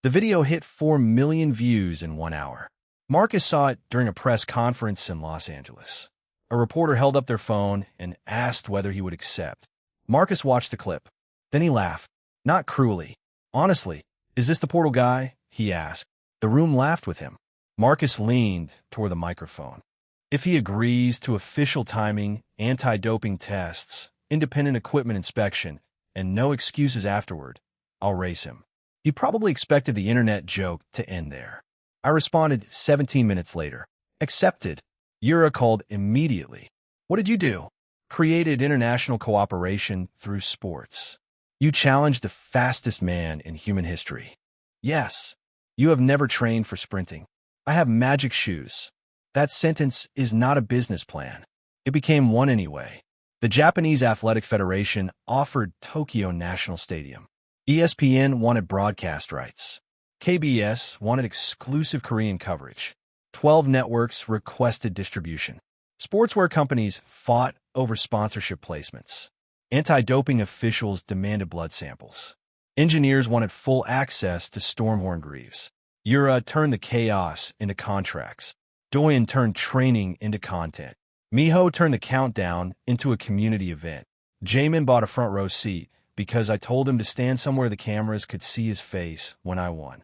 The video hit 4 million views in 1 hour. Marcus saw it during a press conference in Los Angeles. A reporter held up their phone and asked whether he would accept. Marcus watched the clip. Then he laughed. Not cruelly. Honestly, is this the portal guy? He asked. The room laughed with him. Marcus leaned toward the microphone. If he agrees to official timing, anti-doping tests, independent equipment inspection, and no excuses afterward, I'll race him. He probably expected the internet joke to end there. I responded 17 minutes later. Accepted. Yura called immediately. What did you do? Created international cooperation through sports. You challenged the fastest man in human history. Yes, you have never trained for sprinting. I have magic shoes. That sentence is not a business plan. It became one anyway. The Japanese Athletic Federation offered Tokyo National Stadium. ESPN wanted broadcast rights. KBS wanted exclusive Korean coverage. 12 networks requested distribution. Sportswear companies fought over sponsorship placements. Anti-doping officials demanded blood samples. Engineers wanted full access to Stormhorn Greaves. Yura turned the chaos into contracts. Doyen turned training into content. Miho turned the countdown into a community event. Jamin bought a front row seat because I told him to stand somewhere the cameras could see his face when I won.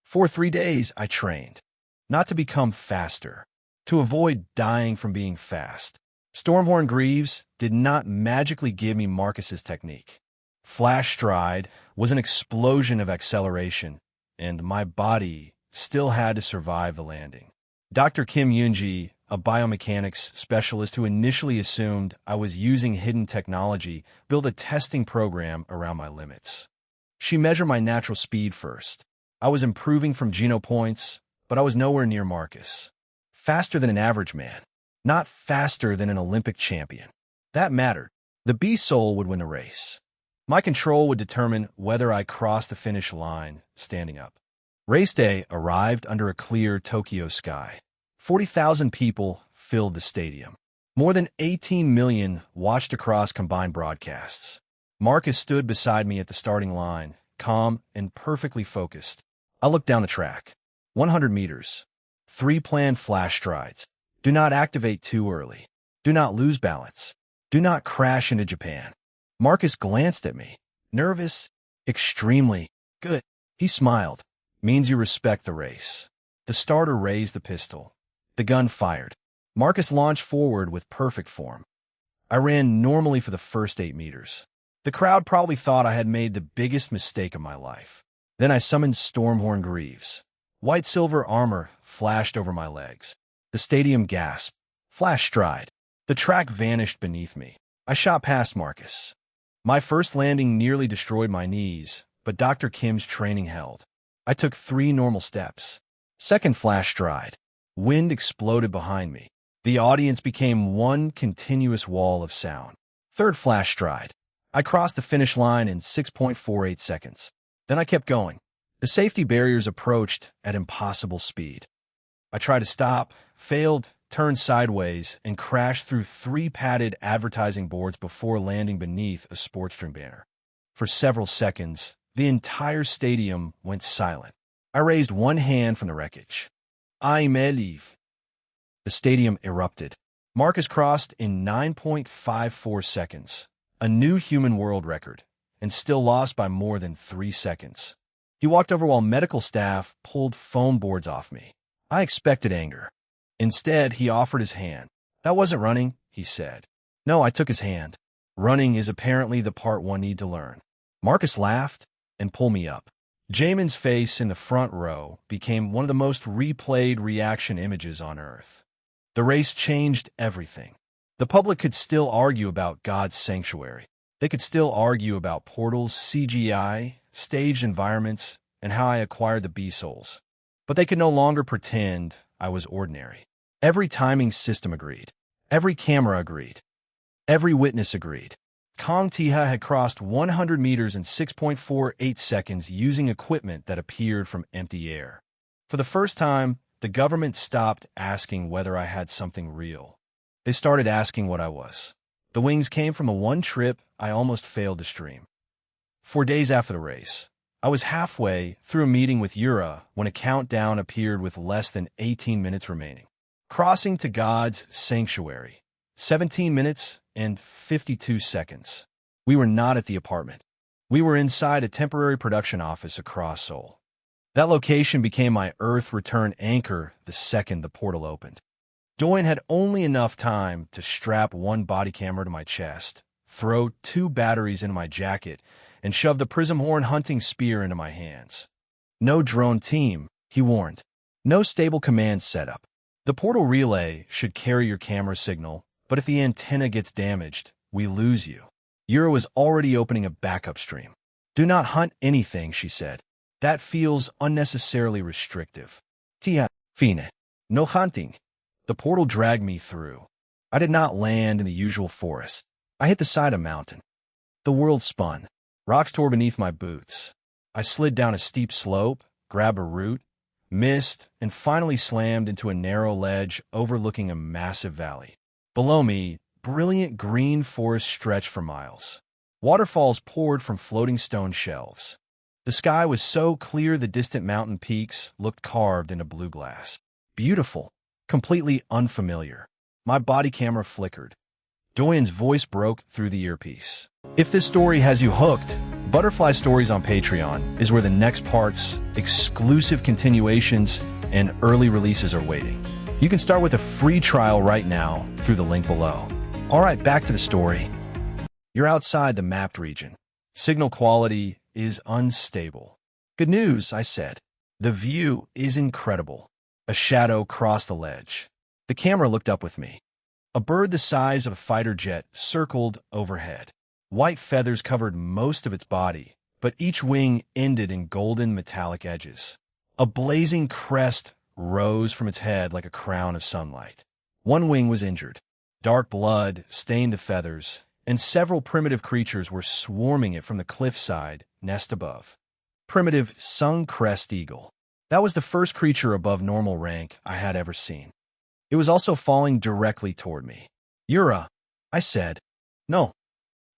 For 3 days, I trained. Not to become faster. To avoid dying from being fast. Stormhorn Greaves did not magically give me Marcus's technique. Flash Stride was an explosion of acceleration, and my body still had to survive the landing. Dr. Kim Yoonji, a biomechanics specialist who initially assumed I was using hidden technology, built a testing program around my limits. She measured my natural speed first. I was improving from Geno points, but I was nowhere near Marcus. Faster than an average man, not faster than an Olympic champion. That mattered. The Beast Soul would win the race. My control would determine whether I crossed the finish line standing up. Race day arrived under a clear Tokyo sky. 40,000 people filled the stadium. More than 18 million watched across combined broadcasts. Marcus stood beside me at the starting line, calm and perfectly focused. I looked down the track. 100 meters. 3 planned flash strides. Do not activate too early. Do not lose balance. Do not crash into Japan. Marcus glanced at me. Nervous? Extremely. Good. He smiled. Means you respect the race. The starter raised the pistol. The gun fired. Marcus launched forward with perfect form. I ran normally for the first 8 meters. The crowd probably thought I had made the biggest mistake of my life. Then I summoned Stormhorn Greaves. White-silver armor flashed over my legs. The stadium gasped. Flash stride. The track vanished beneath me. I shot past Marcus. My first landing nearly destroyed my knees, but Dr. Kim's training held. I took 3 normal steps. Second flash stride. Wind exploded behind me. The audience became one continuous wall of sound. Third flash stride. I crossed the finish line in 6.48 seconds. Then I kept going. The safety barriers approached at impossible speed. I tried to stop, failed, turned sideways, and crashed through 3 padded advertising boards before landing beneath a Sportstream banner. For several seconds, the entire stadium went silent. I raised one hand from the wreckage. I may leave. The stadium erupted. Marcus crossed in 9.54 seconds, a new human world record, and still lost by more than 3 seconds. He walked over while medical staff pulled foam boards off me. I expected anger. Instead, he offered his hand. That wasn't running, he said. No, I took his hand. Running is apparently the part one need to learn. Marcus laughed and pulled me up. Jamin's face in the front row became one of the most replayed reaction images on Earth. The race changed everything. The public could still argue about God's sanctuary. They could still argue about portals, CGI, staged environments, and how I acquired the B-Souls. But they could no longer pretend I was ordinary. Every timing system agreed. Every camera agreed. Every witness agreed. Kong Tiha had crossed 100 meters in 6.48 seconds using equipment that appeared from empty air. For the first time, the government stopped asking whether I had something real. They started asking what I was. The wings came from a one trip I almost failed to stream. 4 days after the race, I was halfway through a meeting with Yura when a countdown appeared with less than 18 minutes remaining. Crossing to God's sanctuary. 17 minutes and 52 seconds. We were not at the apartment. We were inside a temporary production office across Seoul. That location became my Earth return anchor the second the portal opened. Doyen had only enough time to strap one body camera to my chest, throw 2 batteries into my jacket, and shove the prism horn hunting spear into my hands. No drone team, he warned. No stable command setup. The portal relay should carry your camera signal, but if the antenna gets damaged, we lose you. Yura was already opening a backup stream. Do not hunt anything, she said. That feels unnecessarily restrictive. Tia, fine. No hunting. The portal dragged me through. I did not land in the usual forest. I hit the side of a mountain. The world spun. Rocks tore beneath my boots. I slid down a steep slope, grabbed a root, missed, and finally slammed into a narrow ledge overlooking a massive valley. Below me, brilliant green forest stretched for miles. Waterfalls poured from floating stone shelves. The sky was so clear the distant mountain peaks looked carved into blue glass. Beautiful, completely unfamiliar. My body camera flickered. Doyen's voice broke through the earpiece. If this story has you hooked, Butterfly Stories on Patreon is where the next parts, exclusive continuations, and early releases are waiting. You can start with a free trial right now through the link below. All right, back to the story. You're outside the mapped region. Signal quality is unstable. Good news, I said. The view is incredible. A shadow crossed the ledge. The camera looked up with me. A bird the size of a fighter jet circled overhead. White feathers covered most of its body, but each wing ended in golden metallic edges. A blazing crest rose from its head like a crown of sunlight. One wing was injured. Dark blood stained the feathers, and several primitive creatures were swarming it from the cliffside, nest above. Primitive sun-crest eagle. That was the first creature above normal rank I had ever seen. It was also falling directly toward me. Yura, I said. No,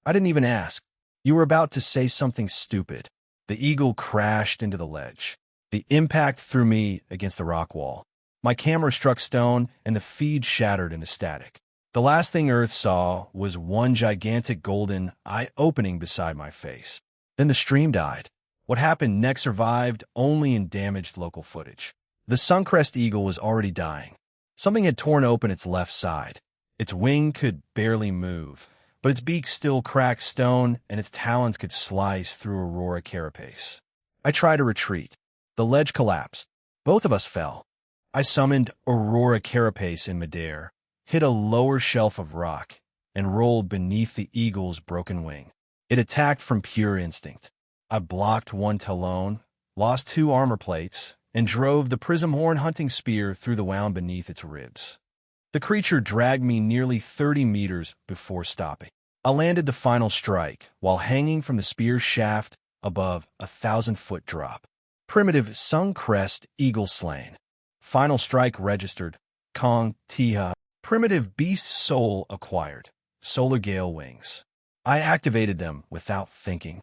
I didn't even ask. You were about to say something stupid. The eagle crashed into the ledge. The impact threw me against the rock wall. My camera struck stone, and the feed shattered into static. The last thing Earth saw was one gigantic golden eye opening beside my face. Then the stream died. What happened next survived only in damaged local footage. The Suncrest eagle was already dying. Something had torn open its left side. Its wing could barely move, but its beak still cracked stone, and its talons could slice through Aurora carapace. I tried to retreat. The ledge collapsed. Both of us fell. I summoned Aurora carapace in midair, hit a lower shelf of rock, and rolled beneath the eagle's broken wing. It attacked from pure instinct. I blocked one talon, lost 2 armor plates, and drove the prism horn hunting spear through the wound beneath its ribs. The creature dragged me nearly 30 meters before stopping. I landed the final strike while hanging from the spear shaft above a 1,000-foot drop. Primitive Suncrest eagle slain. Final strike registered. Kong Tiha. Primitive beast soul acquired. Solar gale wings. I activated them without thinking.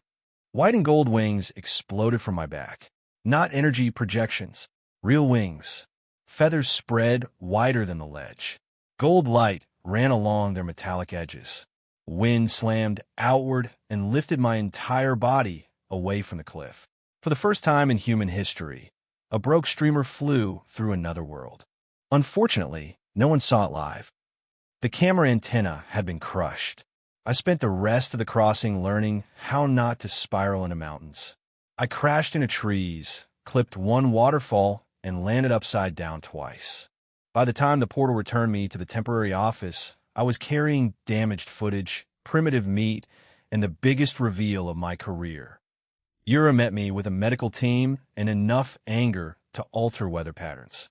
White and gold wings exploded from my back. Not energy projections. Real wings. Feathers spread wider than the ledge. Gold light ran along their metallic edges. Wind slammed outward and lifted my entire body away from the cliff. For the first time in human history, a broke streamer flew through another world. Unfortunately, no one saw it live. The camera antenna had been crushed. I spent the rest of the crossing learning how not to spiral into mountains. I crashed into trees, clipped one waterfall, and landed upside down twice. By the time the portal returned me to the temporary office, I was carrying damaged footage, primitive meat, and the biggest reveal of my career. Yura met me with a medical team and enough anger to alter weather patterns.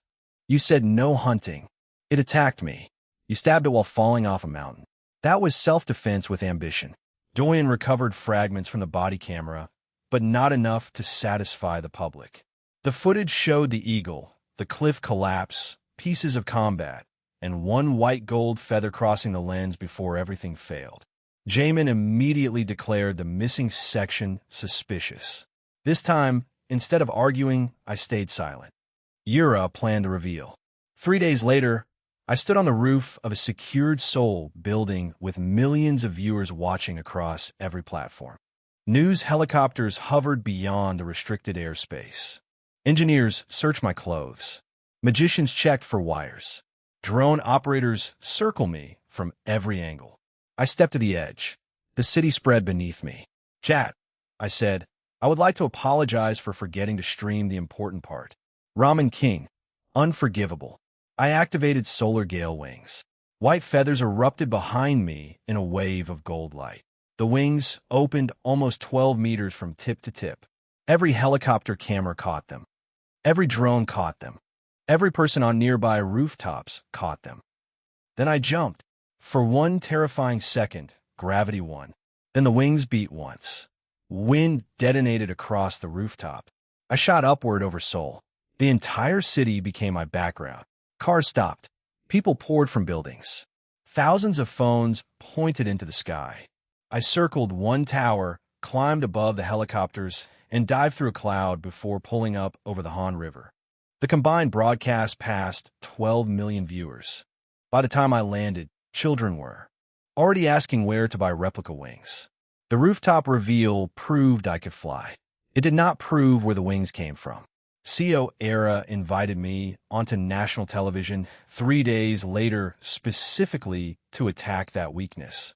You said no hunting. It attacked me. You stabbed it while falling off a mountain. That was self-defense with ambition. Doyen recovered fragments from the body camera, but not enough to satisfy the public. The footage showed the eagle, the cliff collapse, pieces of combat, and one white gold feather crossing the lens before everything failed. Jamin immediately declared the missing section suspicious. This time, instead of arguing, I stayed silent. Yura planned the reveal. 3 days later, I stood on the roof of a secured Seoul building with millions of viewers watching across every platform. News helicopters hovered beyond the restricted airspace. Engineers searched my clothes. Magicians checked for wires. Drone operators circle me from every angle. I stepped to the edge. The city spread beneath me. Chat, I said, I would like to apologize for forgetting to stream the important part. Ramen King. Unforgivable. I activated solar gale wings. White feathers erupted behind me in a wave of gold light. The wings opened almost 12 meters from tip to tip. Every helicopter camera caught them. Every drone caught them. Every person on nearby rooftops caught them. Then I jumped. For one terrifying second, gravity won. Then the wings beat once. Wind detonated across the rooftop. I shot upward over Seoul. The entire city became my background. Cars stopped. People poured from buildings. Thousands of phones pointed into the sky. I circled one tower, climbed above the helicopters, and dived through a cloud before pulling up over the Han River. The combined broadcast passed 12 million viewers. By the time I landed, children were already asking where to buy replica wings. The rooftop reveal proved I could fly. It did not prove where the wings came from. CEO Era invited me onto national television 3 days later specifically to attack that weakness.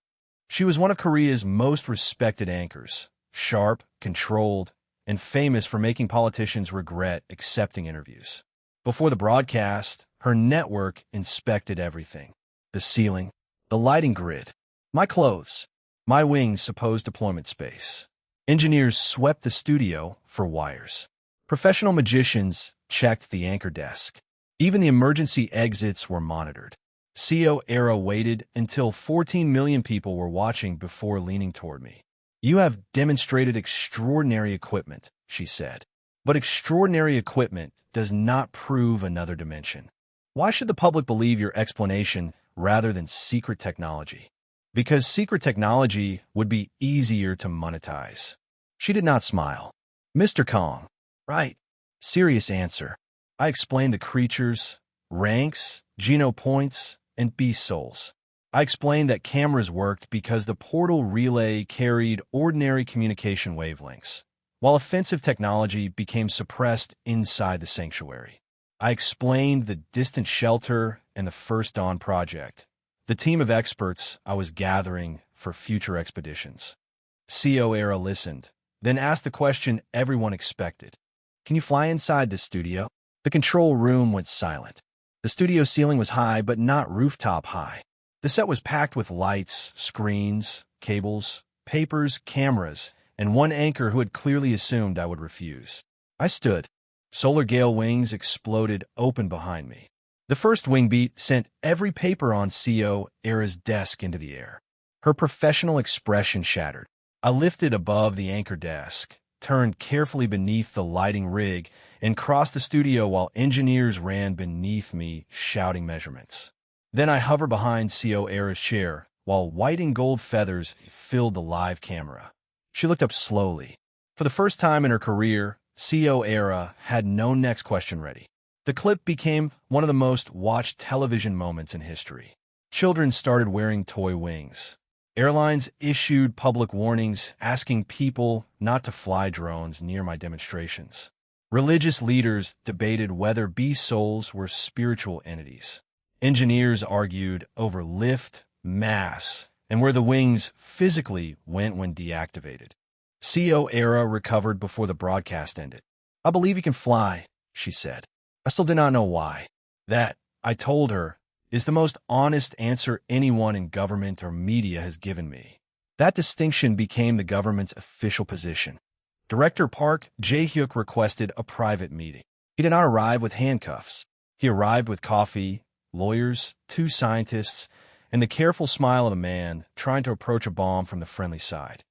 She was one of Korea's most respected anchors, sharp, controlled, and famous for making politicians regret accepting interviews. Before the broadcast, her network inspected everything: the ceiling, the lighting grid, my clothes, my wing's supposed deployment space. Engineers swept the studio for wires. Professional magicians checked the anchor desk. Even the emergency exits were monitored. CEO Era waited until 14 million people were watching before leaning toward me. "You have demonstrated extraordinary equipment," she said. "But extraordinary equipment does not prove another dimension. Why should the public believe your explanation rather than secret technology? Because secret technology would be easier to monetize." She did not smile. "Mr. Kong." "Right. Serious answer." I explained the creatures, ranks, geno points, and beast souls. I explained that cameras worked because the portal relay carried ordinary communication wavelengths, while offensive technology became suppressed inside the sanctuary. I explained the distant shelter and the First Dawn project, the team of experts I was gathering for future expeditions. CO Era listened, then asked the question everyone expected. "Can you fly inside this studio?" The control room went silent. The studio ceiling was high, but not rooftop high. The set was packed with lights, screens, cables, papers, cameras, and one anchor who had clearly assumed I would refuse. I stood. Solar Gale wings exploded open behind me. The first wing beat sent every paper on CO Era's desk into the air. Her professional expression shattered. I lifted above the anchor desk, turned carefully beneath the lighting rig, and crossed the studio while engineers ran beneath me, shouting measurements. Then I hovered behind CO Era's chair, while white and gold feathers filled the live camera. She looked up slowly. For the first time in her career, CO Era had no next question ready. The clip became one of the most watched television moments in history. Children started wearing toy wings. Airlines issued public warnings asking people not to fly drones near my demonstrations. Religious leaders debated whether beast souls were spiritual entities. Engineers argued over lift, mass, and where the wings physically went when deactivated. CO Era recovered before the broadcast ended. "I believe you can fly," she said. I still did not know why. That, I told her, is the most honest answer anyone in government or media has given me. That distinction became the government's official position. Director Park Jae-hyuk requested a private meeting. He did not arrive with handcuffs. He arrived with coffee, lawyers, 2 scientists, and the careful smile of a man trying to approach a bomb from the friendly side.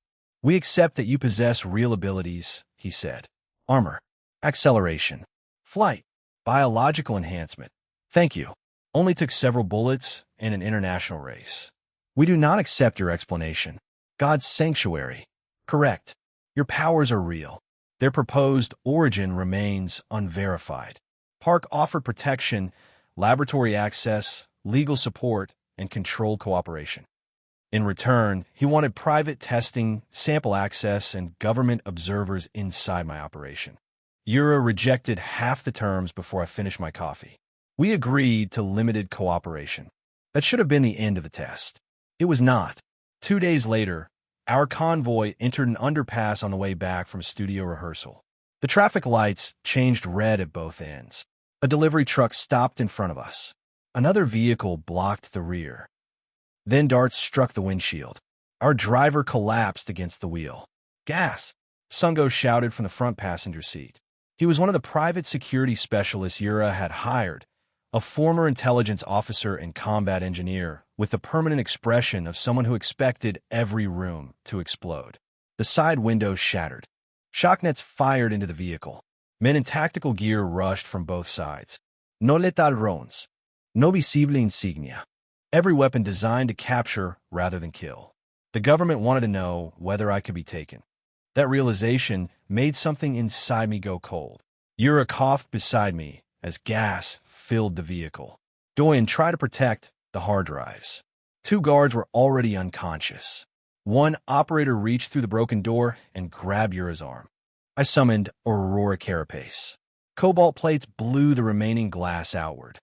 "We accept that you possess real abilities," he said. "Armor, acceleration, flight, biological enhancement. Thank you. Only took several bullets in an international race. We do not accept your explanation. God's sanctuary. Correct. Your powers are real. Their proposed origin remains unverified." Park offered protection, laboratory access, legal support, and controlled cooperation. In return, he wanted private testing, sample access, and government observers inside my operation. Yura rejected half the terms before I finished my coffee. We agreed to limited cooperation. That should have been the end of the test. It was not. 2 days later, our convoy entered an underpass on the way back from studio rehearsal. The traffic lights changed red at both ends. A delivery truck stopped in front of us. Another vehicle blocked the rear. Then darts struck the windshield. Our driver collapsed against the wheel. "Gas!" Sungo shouted from the front passenger seat. He was one of the private security specialists Yura had hired, a former intelligence officer and combat engineer with the permanent expression of someone who expected every room to explode. The side windows shattered. Shocknets fired into the vehicle. Men in tactical gear rushed from both sides. "No letal drones. No visible insignia." Every weapon designed to capture rather than kill. The government wanted to know whether I could be taken. That realization made something inside me go cold. Yura coughed beside me as gas filled the vehicle. Doyen tried to protect the hard drives. Two guards were already unconscious. One operator reached through the broken door and grabbed Yura's arm. I summoned Aurora Carapace. Cobalt plates blew the remaining glass outward.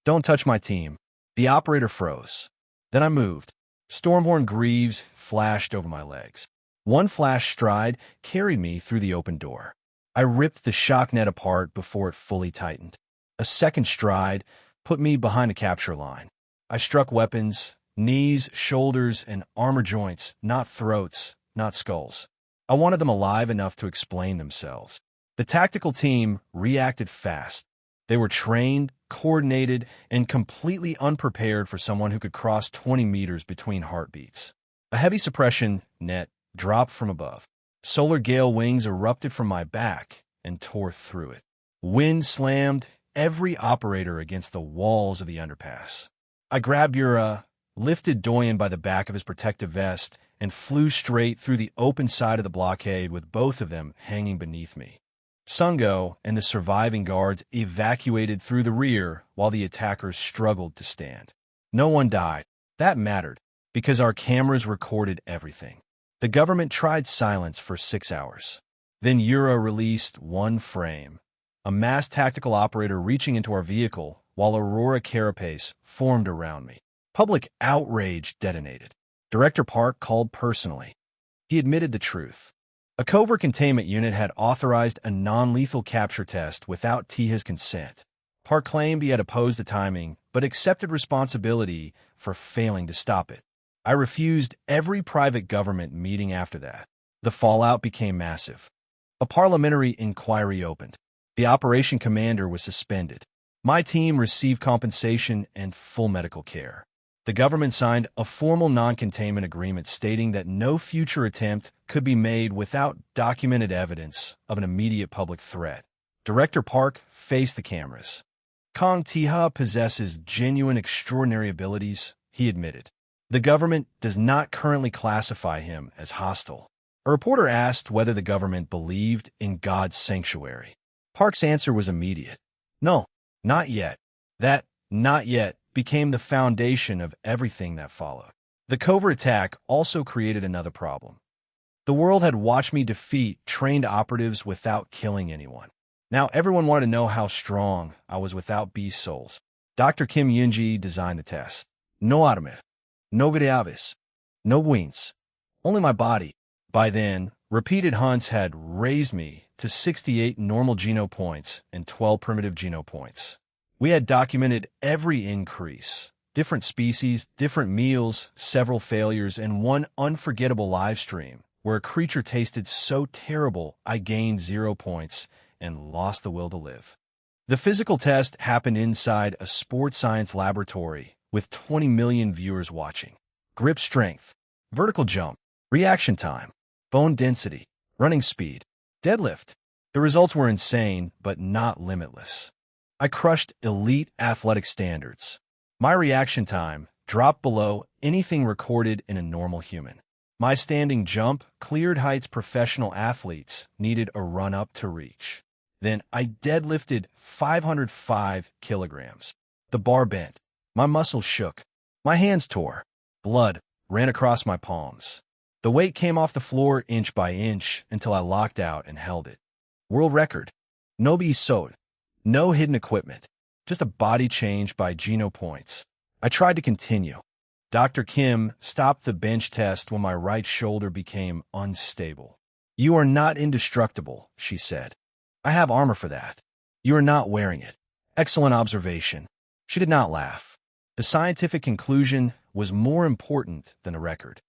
Don't touch my team. The operator froze. Then I moved. Stormhorn greaves flashed over my legs. One flash stride carried me through the open door. I ripped the shock net apart before it fully tightened. A second stride put me behind the capture line. I struck weapons, knees, shoulders, and armor joints, not throats, not skulls. I wanted them alive enough to explain themselves. The tactical team reacted fast. They were trained, coordinated, and completely unprepared for someone who could cross 20 meters between heartbeats. A heavy suppression net dropped from above. Solar gale wings erupted from my back and tore through it. Wind slammed every operator against the walls of the underpass. I grabbed Yura, lifted Doyen by the back of his protective vest, and flew straight through the open side of the blockade with both of them hanging beneath me. Sungo and the surviving guards evacuated through the rear while the attackers struggled to stand. No one died. That mattered, because our cameras recorded everything. The government tried silence for 6 hours. Then Yura released one frame, a masked tactical operator reaching into our vehicle while Aurora Carapace formed around me. Public outrage detonated. Director Park called personally. He admitted the truth. A covert containment unit had authorized a non-lethal capture test without Tiha's consent. Park claimed he had opposed the timing, but accepted responsibility for failing to stop it. I refused every private government meeting after that. The fallout became massive. A parliamentary inquiry opened. The operation commander was suspended. My team received compensation and full medical care. The government signed a formal non-containment agreement stating that no future attempt could be made without documented evidence of an immediate public threat. Director Park faced the cameras. Kong Tiha possesses genuine extraordinary abilities, he admitted. The government does not currently classify him as hostile. A reporter asked whether the government believed in God's sanctuary. Park's answer was immediate. No, not yet. That not yet became the foundation of everything that followed. The covert attack also created another problem. The world had watched me defeat trained operatives without killing anyone. Now everyone wanted to know how strong I was without beast souls. Dr. Kim Yunji designed the test. No automat, no graves, no wings, only my body. By then, repeated hunts had raised me to 68 normal geno points and 12 primitive geno points. We had documented every increase, different species, different meals, several failures, and one unforgettable live stream where a creature tasted so terrible I gained 0 points and lost the will to live. The physical test happened inside a sports science laboratory with 20 million viewers watching. Grip strength, vertical jump, reaction time, bone density, running speed, deadlift. The results were insane, but not limitless. I crushed elite athletic standards. My reaction time dropped below anything recorded in a normal human. My standing jump cleared heights professional athletes needed a run-up to reach. Then I deadlifted 505 kilograms. The bar bent. My muscles shook. My hands tore. Blood ran across my palms. The weight came off the floor inch by inch until I locked out and held it. World record. No beast sewed. No hidden equipment. Just a body change by geno points. I tried to continue. Dr. Kim stopped the bench test when my right shoulder became unstable. You are not indestructible, she said. I have armor for that. You are not wearing it. Excellent observation. She did not laugh. The scientific conclusion was more important than the record.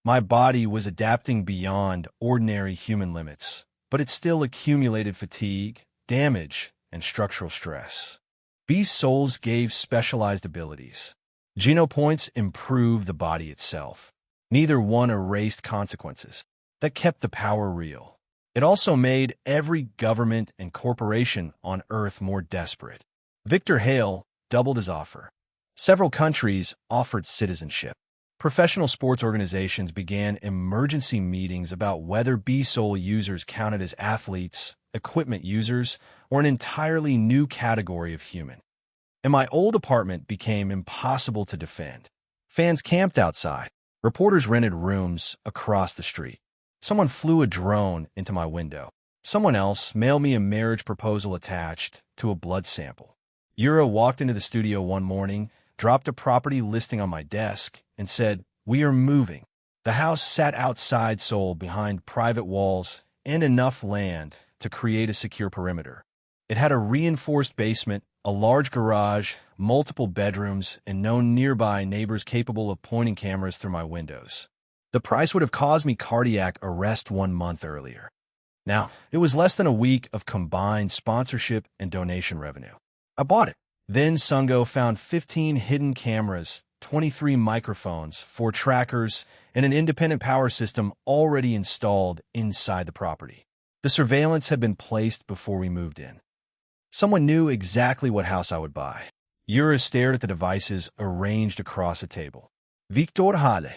My body was adapting beyond ordinary human limits, but it still accumulated fatigue, damage, and structural stress. Beast souls gave specialized abilities. Geno points improved the body itself. Neither one erased consequences. That kept the power real. It also made every government and corporation on Earth more desperate. Victor Hale doubled his offer. Several countries offered citizenship. Professional sports organizations began emergency meetings about whether B-Soul users counted as athletes, equipment users, or an entirely new category of human. And my old apartment became impossible to defend. Fans camped outside. Reporters rented rooms across the street. Someone flew a drone into my window. Someone else mailed me a marriage proposal attached to a blood sample. Yura walked into the studio one morning, dropped a property listing on my desk, and said, "We are moving." The house sat outside Seoul behind private walls and enough land to create a secure perimeter. It had a reinforced basement, a large garage, multiple bedrooms, and no nearby neighbors capable of pointing cameras through my windows. The price would have caused me cardiac arrest 1 month earlier. Now, it was less than a week of combined sponsorship and donation revenue. I bought it. Then Sungo found 15 hidden cameras, 23 microphones, 4 trackers, and an independent power system already installed inside the property. The surveillance had been placed before we moved in. Someone knew exactly what house I would buy. Yura stared at the devices arranged across a table. Victor Hale.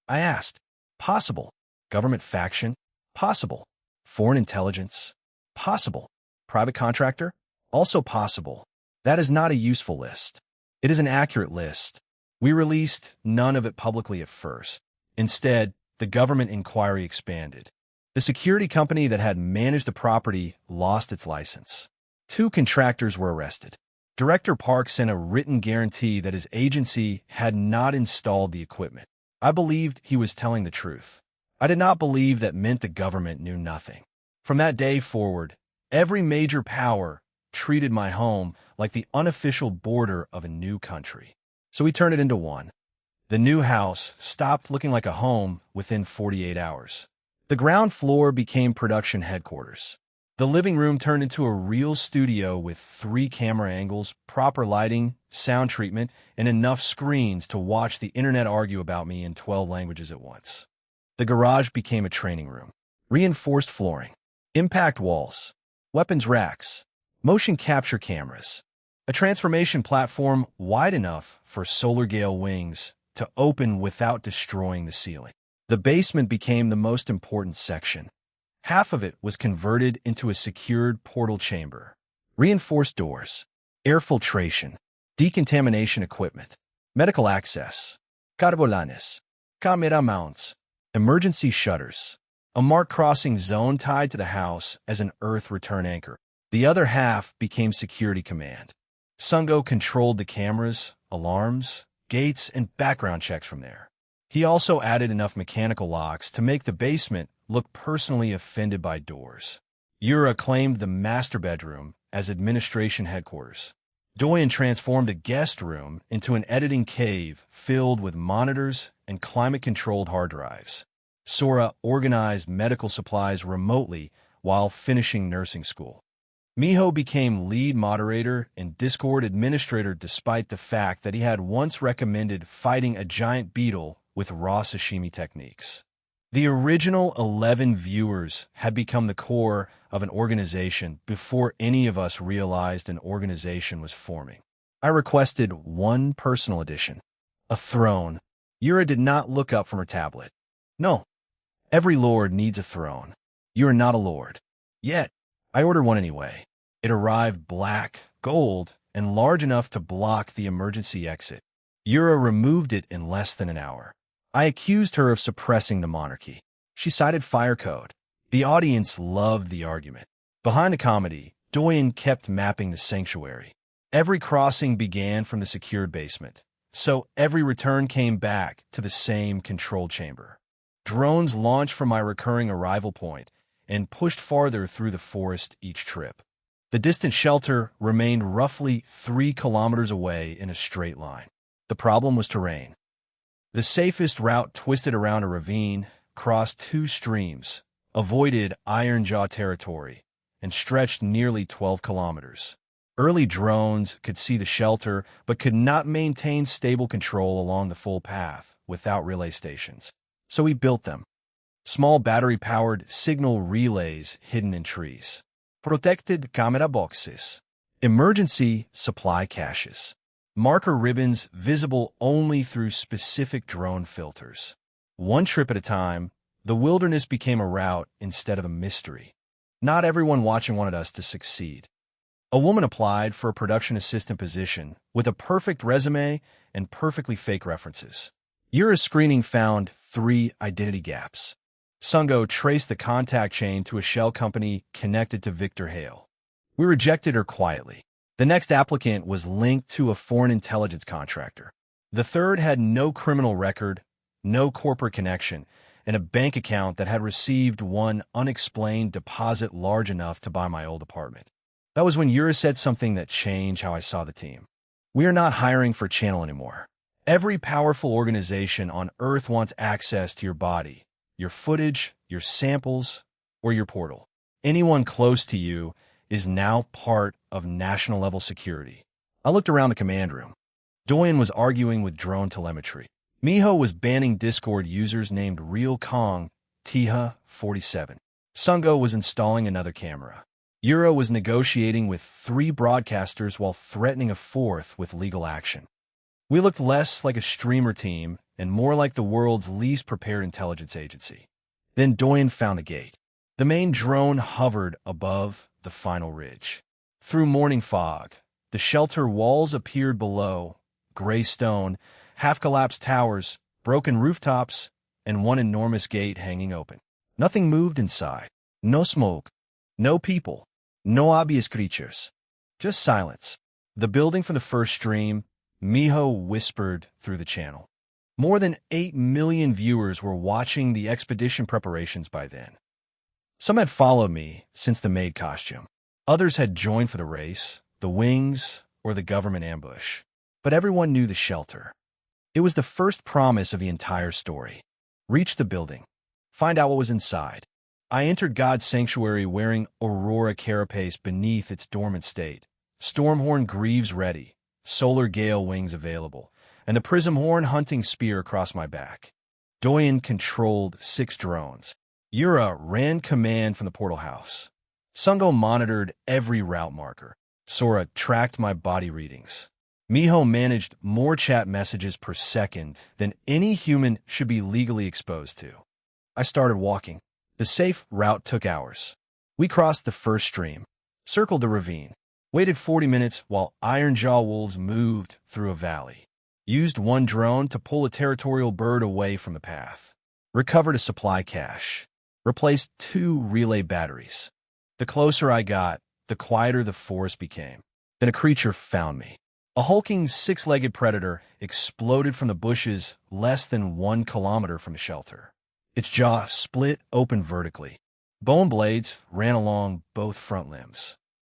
I asked. Possible. Government faction? Possible. Foreign intelligence? Possible. Private contractor? Also possible. That is not a useful list. It is an accurate list. We released none of it publicly at first. Instead, the government inquiry expanded. The security company that had managed the property lost its license. 2 contractors were arrested. Director Park sent a written guarantee that his agency had not installed the equipment. I believed he was telling the truth. I did not believe that meant the government knew nothing. From that day forward, every major power treated my home like the unofficial border of a new country. So we turned it into one. The new house stopped looking like a home within 48 hours. The ground floor became production headquarters. The living room turned into a real studio with 3 camera angles, proper lighting, sound treatment, and enough screens to watch the internet argue about me in 12 languages at once. The garage became a training room. Reinforced flooring, impact walls, weapons racks, motion capture cameras, a transformation platform wide enough for solar gale wings to open without destroying the ceiling. The basement became the most important section. Half of it was converted into a secured portal chamber. Reinforced doors, air filtration, decontamination equipment, medical access, carvolanes, camera mounts, emergency shutters, a marked crossing zone tied to the house as an earth return anchor. The other half became security command. Sungo controlled the cameras, alarms, gates, and background checks from there. He also added enough mechanical locks to make the basement look personally offended by doors. Yura claimed the master bedroom as administration headquarters. Doyen transformed a guest room into an editing cave filled with monitors and climate-controlled hard drives. Sora organized medical supplies remotely while finishing nursing school. Miho became lead moderator and Discord administrator despite the fact that he had once recommended fighting a giant beetle with raw sashimi techniques. The original 11 viewers had become the core of an organization before any of us realized an organization was forming. I requested one personal addition, a throne. Yura did not look up from her tablet. No, every lord needs a throne. You are not a lord. Yet, I ordered one anyway. It arrived black, gold, and large enough to block the emergency exit. Yura removed it in less than an hour. I accused her of suppressing the monarchy. She cited fire code. The audience loved the argument. Behind the comedy, Doyen kept mapping the sanctuary. Every crossing began from the secured basement, so every return came back to the same control chamber. Drones launched from my recurring arrival point and pushed farther through the forest each trip. The distant shelter remained roughly 3 kilometers away in a straight line. The problem was terrain. The safest route twisted around a ravine, crossed 2 streams, avoided Iron Jaw territory, and stretched nearly 12 kilometers. Early drones could see the shelter, but could not maintain stable control along the full path without relay stations. So we built them. Small battery-powered signal relays hidden in trees. Protected camera boxes. Emergency supply caches. Marker ribbons visible only through specific drone filters. One trip at a time, the wilderness became a route instead of a mystery. Not everyone watching wanted us to succeed. A woman applied for a production assistant position with a perfect resume and perfectly fake references. Yura's screening found 3 identity gaps. Sungo traced the contact chain to a shell company connected to Victor Hale. We rejected her quietly. The next applicant was linked to a foreign intelligence contractor. The third had no criminal record, no corporate connection, and a bank account that had received one unexplained deposit large enough to buy my old apartment. That was when Yura said something that changed how I saw the team. We are not hiring for channel anymore. Every powerful organization on Earth wants access to your body, your footage, your samples, or your portal. Anyone close to you is now part of national-level security. I looked around the command room. Doyen was arguing with drone telemetry. Miho was banning Discord users named Real Kong, Tiha 47. Sungo was installing another camera. Yura was negotiating with 3 broadcasters while threatening a 4th with legal action. We looked less like a streamer team and more like the world's least prepared intelligence agency. Then Doyen found the gate. The main drone hovered above the final ridge. Through morning fog, the shelter walls appeared below, gray stone, half-collapsed towers, broken rooftops, and one enormous gate hanging open. Nothing moved inside. No smoke. No people. No obvious creatures. Just silence. The building from the first stream, Miho whispered through the channel. More than 8 million viewers were watching the expedition preparations by then. Some had followed me since the maid costume. Others had joined for the race, the wings, or the government ambush. But everyone knew the shelter. It was the first promise of the entire story. Reach the building. Find out what was inside. I entered God's sanctuary wearing Aurora carapace beneath its dormant state. Stormhorn greaves ready, solar gale wings available, and a prismhorn hunting spear across my back. Doyen controlled 6 drones. Yura ran command from the portal house. Sungo monitored every route marker. Sora tracked my body readings. Miho managed more chat messages per second than any human should be legally exposed to. I started walking. The safe route took hours. We crossed the first stream, circled the ravine, waited 40 minutes while Ironjaw wolves moved through a valley, used 1 drone to pull a territorial bird away from the path, recovered a supply cache, replaced 2 relay batteries. The closer I got, the quieter the forest became. Then a creature found me. A hulking 6-legged predator exploded from the bushes less than 1 kilometer from the shelter. Its jaw split open vertically. Bone blades ran along both front limbs.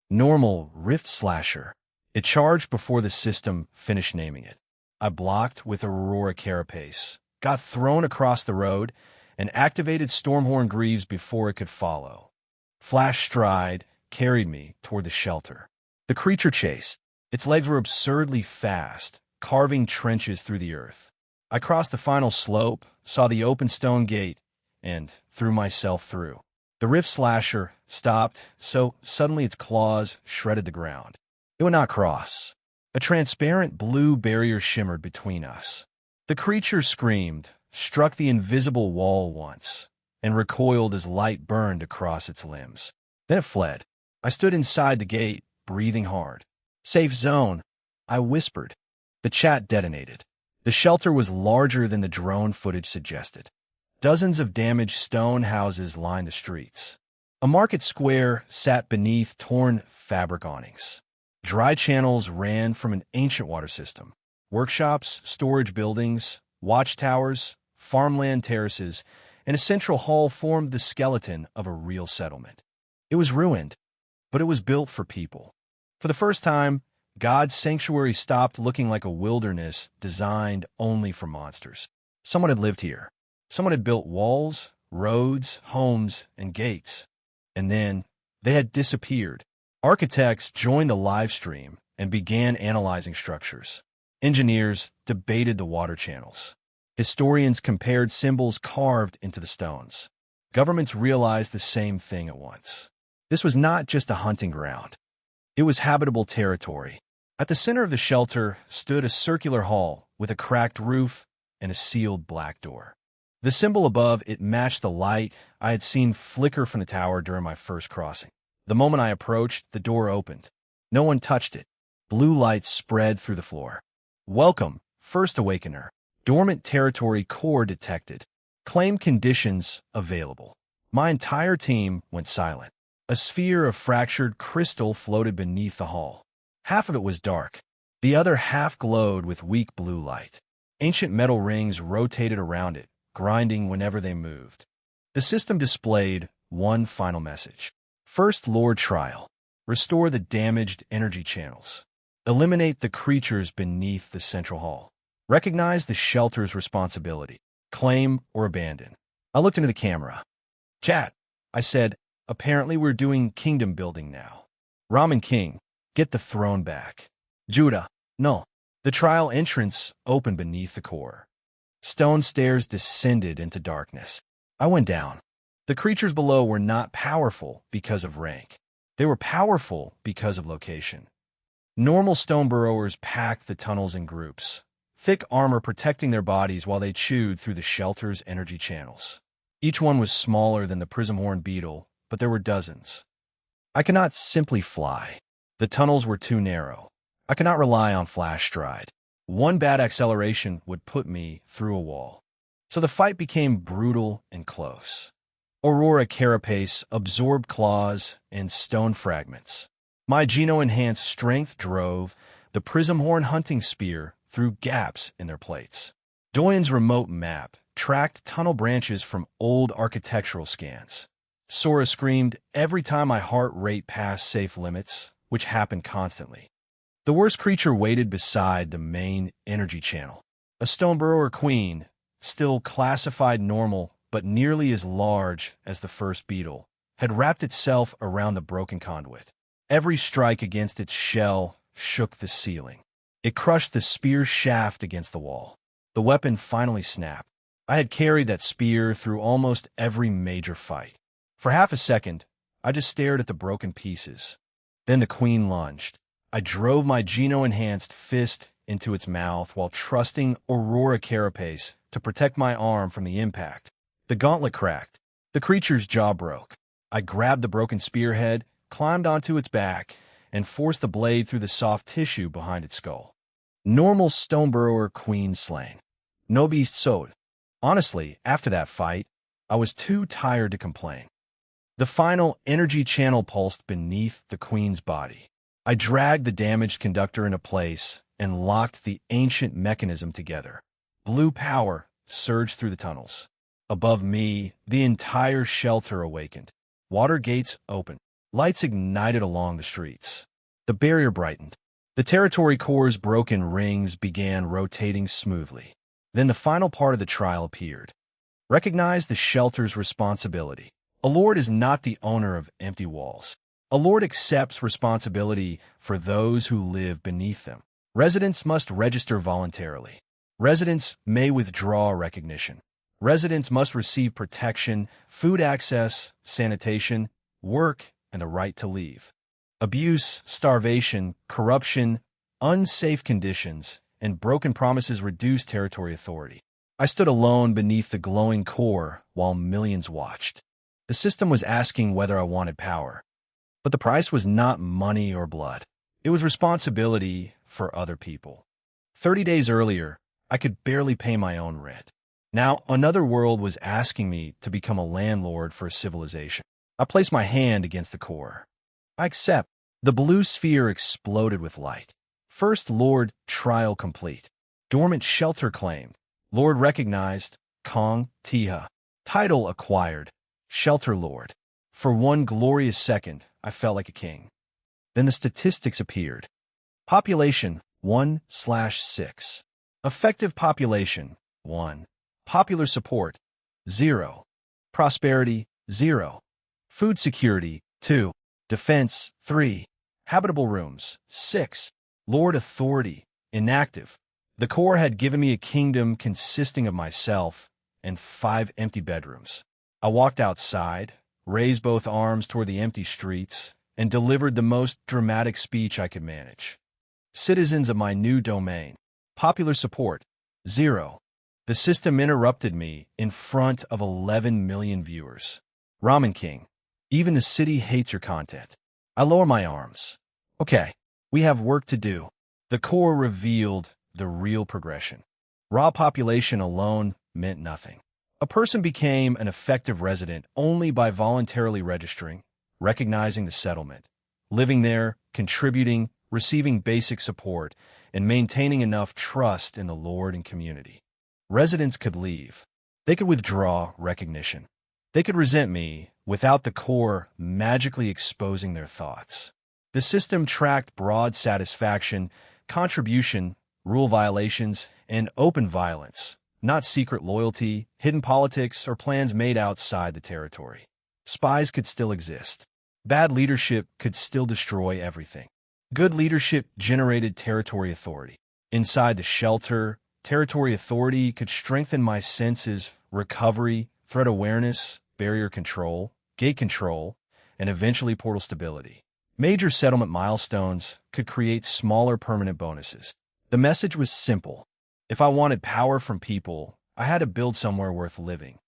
Normal rift slasher. It charged before the system finished naming it. I blocked with Aurora carapace, got thrown across the road, and activated Stormhorn Greaves before it could follow. Flash Stride carried me toward the shelter. The creature chased. Its legs were absurdly fast, carving trenches through the earth. I crossed the final slope, saw the open stone gate, and threw myself through. The rift slasher stopped, so suddenly its claws shredded the ground. It would not cross. A transparent blue barrier shimmered between us. The creature screamed, struck the invisible wall once, and recoiled as light burned across its limbs. Then it fled. I stood inside the gate, breathing hard. Safe zone, I whispered. The chat detonated. The shelter was larger than the drone footage suggested. Dozens of damaged stone houses lined the streets. A market square sat beneath torn fabric awnings. Dry channels ran from an ancient water system. Workshops, storage buildings, watchtowers, farmland terraces, and a central hall formed the skeleton of a real settlement. It was ruined, but it was built for people. For the first time, God's sanctuary stopped looking like a wilderness designed only for monsters. Someone had lived here. Someone had built walls, roads, homes, and gates. And then they had disappeared. Architects joined the live stream and began analyzing structures. Engineers debated the water channels. Historians compared symbols carved into the stones. Governments realized the same thing at once. This was not just a hunting ground. It was habitable territory. At the center of the shelter stood a circular hall with a cracked roof and a sealed black door. The symbol above it matched the light I had seen flicker from the tower during my first crossing. The moment I approached, the door opened. No one touched it. Blue light spread through the floor. Welcome, First Awakener. Dormant territory core detected. Claim conditions available. My entire team went silent. A sphere of fractured crystal floated beneath the hall. Half of it was dark. The other half glowed with weak blue light. Ancient metal rings rotated around it, grinding whenever they moved. The system displayed one final message. First Lord Trial. Restore the damaged energy channels. Eliminate the creatures beneath the central hall. Recognize the shelter's responsibility. Claim or abandon. I looked into the camera. Chat, I said, apparently we're doing kingdom building now. Ramen King, get the throne back. Judah, no. The trial entrance opened beneath the core. Stone stairs descended into darkness. I went down. The creatures below were not powerful because of rank. They were powerful because of location. Normal stone burrowers packed the tunnels in groups, thick armor protecting their bodies while they chewed through the shelter's energy channels. Each one was smaller than the prismhorn beetle, but there were dozens. I could not simply fly. The tunnels were too narrow. I could not rely on flash stride. One bad acceleration would put me through a wall. So the fight became brutal and close. Aurora carapace absorbed claws and stone fragments. My Geno-enhanced strength drove the prismhorn hunting spear through gaps in their plates. Doyen's remote map tracked tunnel branches from old architectural scans. Sora screamed every time my heart rate passed safe limits, which happened constantly. The worst creature waited beside the main energy channel. A stone burrower queen, still classified normal but nearly as large as the first beetle, had wrapped itself around the broken conduit. Every strike against its shell shook the ceiling. It crushed the spear's shaft against the wall. The weapon finally snapped. I had carried that spear through almost every major fight. For half a second, I just stared at the broken pieces. Then the queen lunged. I drove my Geno-enhanced fist into its mouth while trusting Aurora carapace to protect my arm from the impact. The gauntlet cracked. The creature's jaw broke. I grabbed the broken spearhead, climbed onto its back, and forced the blade through the soft tissue behind its skull. Normal stone burrower queen slain. No beast sold. Honestly, after that fight, I was too tired to complain. The final energy channel pulsed beneath the queen's body. I dragged the damaged conductor into place and locked the ancient mechanism together. Blue power surged through the tunnels. Above me, the entire shelter awakened. Water gates opened. Lights ignited along the streets. The barrier brightened. The territory core's broken rings began rotating smoothly. Then the final part of the trial appeared. Recognize the shelter's responsibility. A lord is not the owner of empty walls. A lord accepts responsibility for those who live beneath them. Residents must register voluntarily. Residents may withdraw recognition. Residents must receive protection, food access, sanitation, work, and the right to leave. Abuse, starvation, corruption, unsafe conditions, and broken promises reduce territory authority. I stood alone beneath the glowing core while millions watched. The system was asking whether I wanted power. But the price was not money or blood. It was responsibility for other people. 30 days earlier, I could barely pay my own rent. Now, another world was asking me to become a landlord for a civilization. I placed my hand against the core. I accept. The blue sphere exploded with light. First Lord trial complete. Dormant shelter claimed. Lord recognized. Kong Tiha. Title acquired. Shelter Lord. For one glorious second, I felt like a king. Then the statistics appeared. Population 1/6. Effective population 1. Popular support 0. Prosperity 0. Food security 2. Defense 3. Habitable rooms 6. Lord authority inactive. The core had given me a kingdom consisting of myself and 5 empty bedrooms. I walked outside, raised both arms toward the empty streets, and delivered the most dramatic speech I could manage. Citizens of my new domain. Popular support. 0. The system interrupted me in front of 11 million viewers. Ramen King. Even the city hates your content. I lower my arms. Okay, we have work to do. The core revealed the real progression. Raw population alone meant nothing. A person became an effective resident only by voluntarily registering, recognizing the settlement, living there, contributing, receiving basic support, and maintaining enough trust in the Lord and community. Residents could leave. They could withdraw recognition. They could resent me without the core magically exposing their thoughts. The system tracked broad satisfaction, contribution, rule violations, and open violence, not secret loyalty, hidden politics, or plans made outside the territory. Spies could still exist. Bad leadership could still destroy everything. Good leadership generated territory authority. Inside the shelter, territory authority could strengthen my senses, recovery, threat awareness, barrier control, gate control, and eventually portal stability. Major settlement milestones could create smaller permanent bonuses. The message was simple. If I wanted power from people, I had to build somewhere worth living.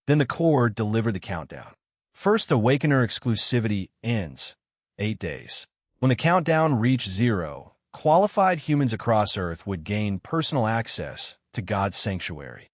Then the core delivered the countdown. First Awakener exclusivity ends. 8 days. When the countdown reached 0, qualified humans across Earth would gain personal access to God's sanctuary.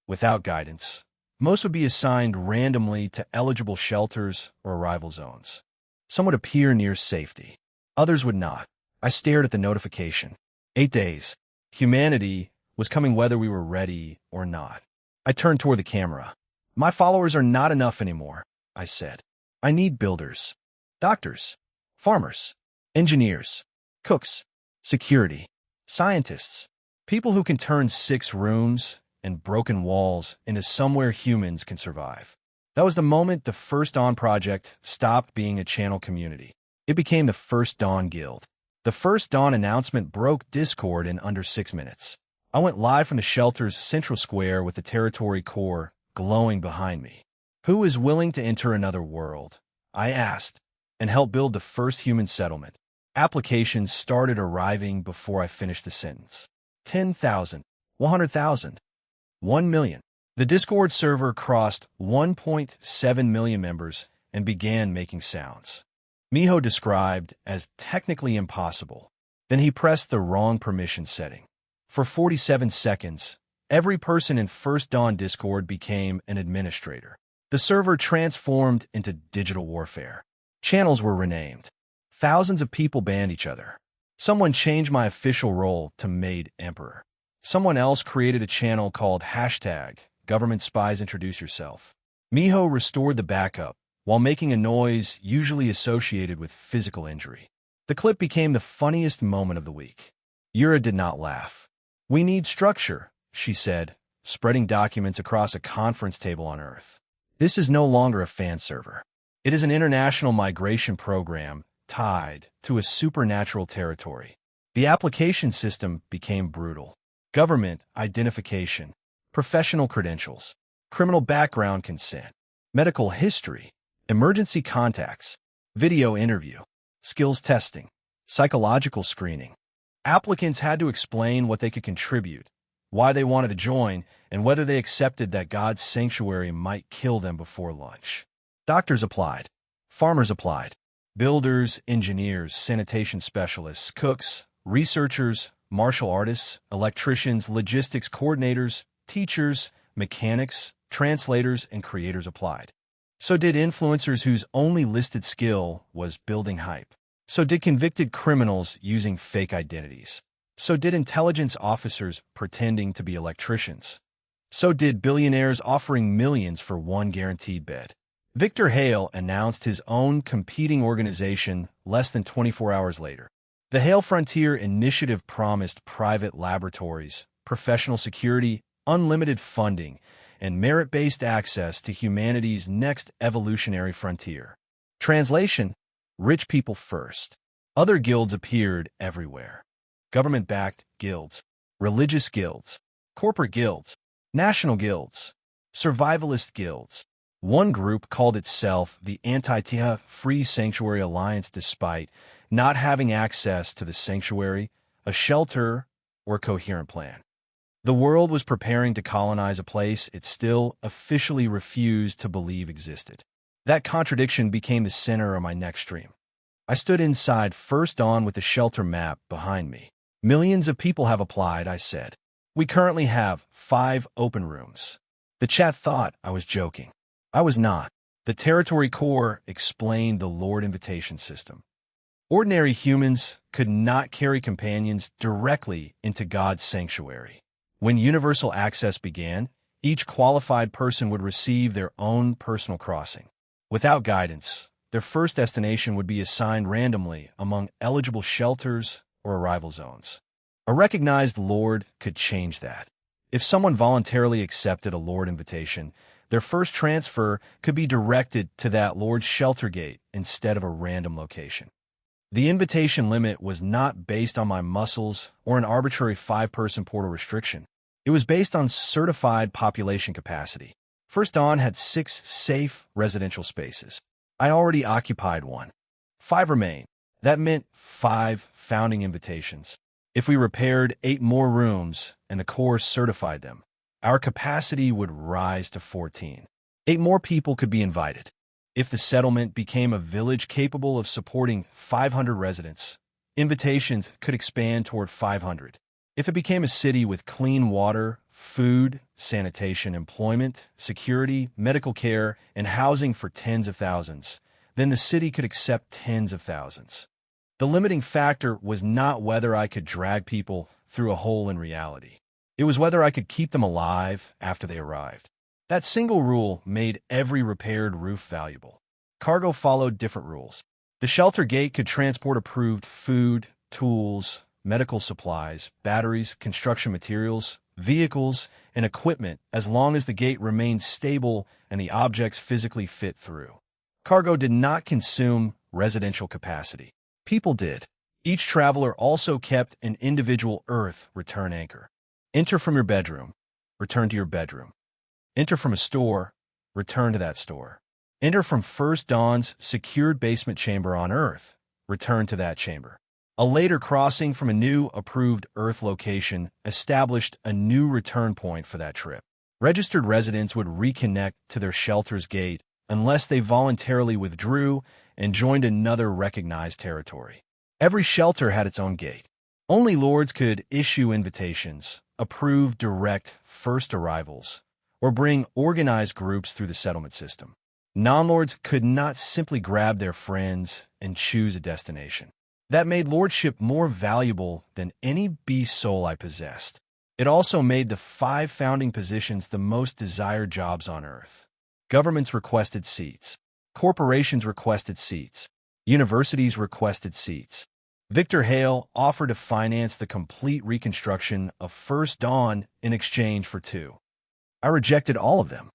Without guidance, most would be assigned randomly to eligible shelters or arrival zones. Some would appear near safety. Others would not. I stared at the notification. 8 days. Humanity was coming whether we were ready or not. I turned toward the camera. My followers are not enough anymore, I said. I need builders, doctors, farmers, engineers, cooks, security, scientists, people who can turn 6 rooms and broken walls into somewhere humans can survive. That was the moment the First Dawn project stopped being a channel community. It became the First Dawn Guild. The First Dawn announcement broke Discord in under 6 minutes. I went live from the shelter's central square with the territory core glowing behind me. Who is willing to enter another world? I asked, and help build the first human settlement. Applications started arriving before I finished the sentence. 10,000, 100,000, 1 million. The Discord server crossed 1.7 million members and began making sounds. Miho described as technically impossible. Then he pressed the wrong permission setting. For 47 seconds, every person in First Dawn Discord became an administrator. The server transformed into digital warfare. Channels were renamed. Thousands of people banned each other. Someone changed my official role to Maid Emperor. Someone else created a channel called #Government Spies Introduce Yourself. Miho restored the backup while making a noise usually associated with physical injury. The clip became the funniest moment of the week. Yura did not laugh. We need structure, she said, spreading documents across a conference table on Earth. This is no longer a fan server. It is an international migration program tied to a supernatural territory. The application system became brutal. Government identification, professional credentials, criminal background consent, medical history, emergency contacts, video interview, skills testing, psychological screening. Applicants had to explain what they could contribute, why they wanted to join, and whether they accepted that God's sanctuary might kill them before lunch. Doctors applied. Farmers applied. Builders, engineers, sanitation specialists, cooks, researchers, martial artists, electricians, logistics coordinators, teachers, mechanics, translators, and creators applied. So did influencers whose only listed skill was building hype. So did convicted criminals using fake identities. So did intelligence officers pretending to be electricians. So did billionaires offering millions for one guaranteed bed. Victor Hale announced his own competing organization less than 24 hours later. The Hale Frontier Initiative promised private laboratories, professional security, unlimited funding, and merit-based access to humanity's next evolutionary frontier. Translation: rich people first. Other guilds appeared everywhere. Government-backed guilds, religious guilds, corporate guilds, national guilds, survivalist guilds. One group called itself the Anti-Tiha Free Sanctuary Alliance despite not having access to the sanctuary, a shelter, or a coherent plan. The world was preparing to colonize a place it still officially refused to believe existed. That contradiction became the center of my next dream. I stood inside First Dawn with the shelter map behind me. Millions of people have applied, I said. We currently have 5 open rooms. The chat thought I was joking. I was not. The Territory Corps explained the Lord Invitation system. Ordinary humans could not carry companions directly into God's sanctuary. When universal access began, each qualified person would receive their own personal crossing. Without guidance, their first destination would be assigned randomly among eligible shelters or arrival zones. A recognized Lord could change that. If someone voluntarily accepted a Lord invitation, their first transfer could be directed to that Lord's shelter gate instead of a random location. The invitation limit was not based on my muscles or an arbitrary 5-person portal restriction. It was based on certified population capacity. First Dawn had 6 safe residential spaces. I already occupied one. 5 remained. That meant 5 founding invitations. If we repaired 8 more rooms and the Corps certified them, our capacity would rise to 14. 8 more people could be invited. If the settlement became a village capable of supporting 500 residents, invitations could expand toward 500. If it became a city with clean water, food, sanitation, employment, security, medical care, and housing for tens of thousands, then the city could accept tens of thousands. The limiting factor was not whether I could drag people through a hole in reality. It was whether I could keep them alive after they arrived. That single rule made every repaired roof valuable. Cargo followed different rules. The shelter gate could transport approved food, tools, medical supplies, batteries, construction materials, vehicles, and equipment as long as the gate remained stable and the objects physically fit through. Cargo did not consume residential capacity. People did. Each traveler also kept an individual Earth return anchor. Enter from your bedroom, return to your bedroom. Enter from a store, return to that store. Enter from First Dawn's secured basement chamber on Earth, return to that chamber. A later crossing from a new approved Earth location established a new return point for that trip. Registered residents would reconnect to their shelter's gate unless they voluntarily withdrew and joined another recognized territory. Every shelter had its own gate. Only lords could issue invitations, approve direct first arrivals, or bring organized groups through the settlement system. Non-lords could not simply grab their friends and choose a destination. That made lordship more valuable than any beast soul I possessed. It also made the 5 founding positions the most desired jobs on Earth. Governments requested seats. Corporations requested seats. Universities requested seats. Victor Hale offered to finance the complete reconstruction of First Dawn in exchange for 2. I rejected all of them.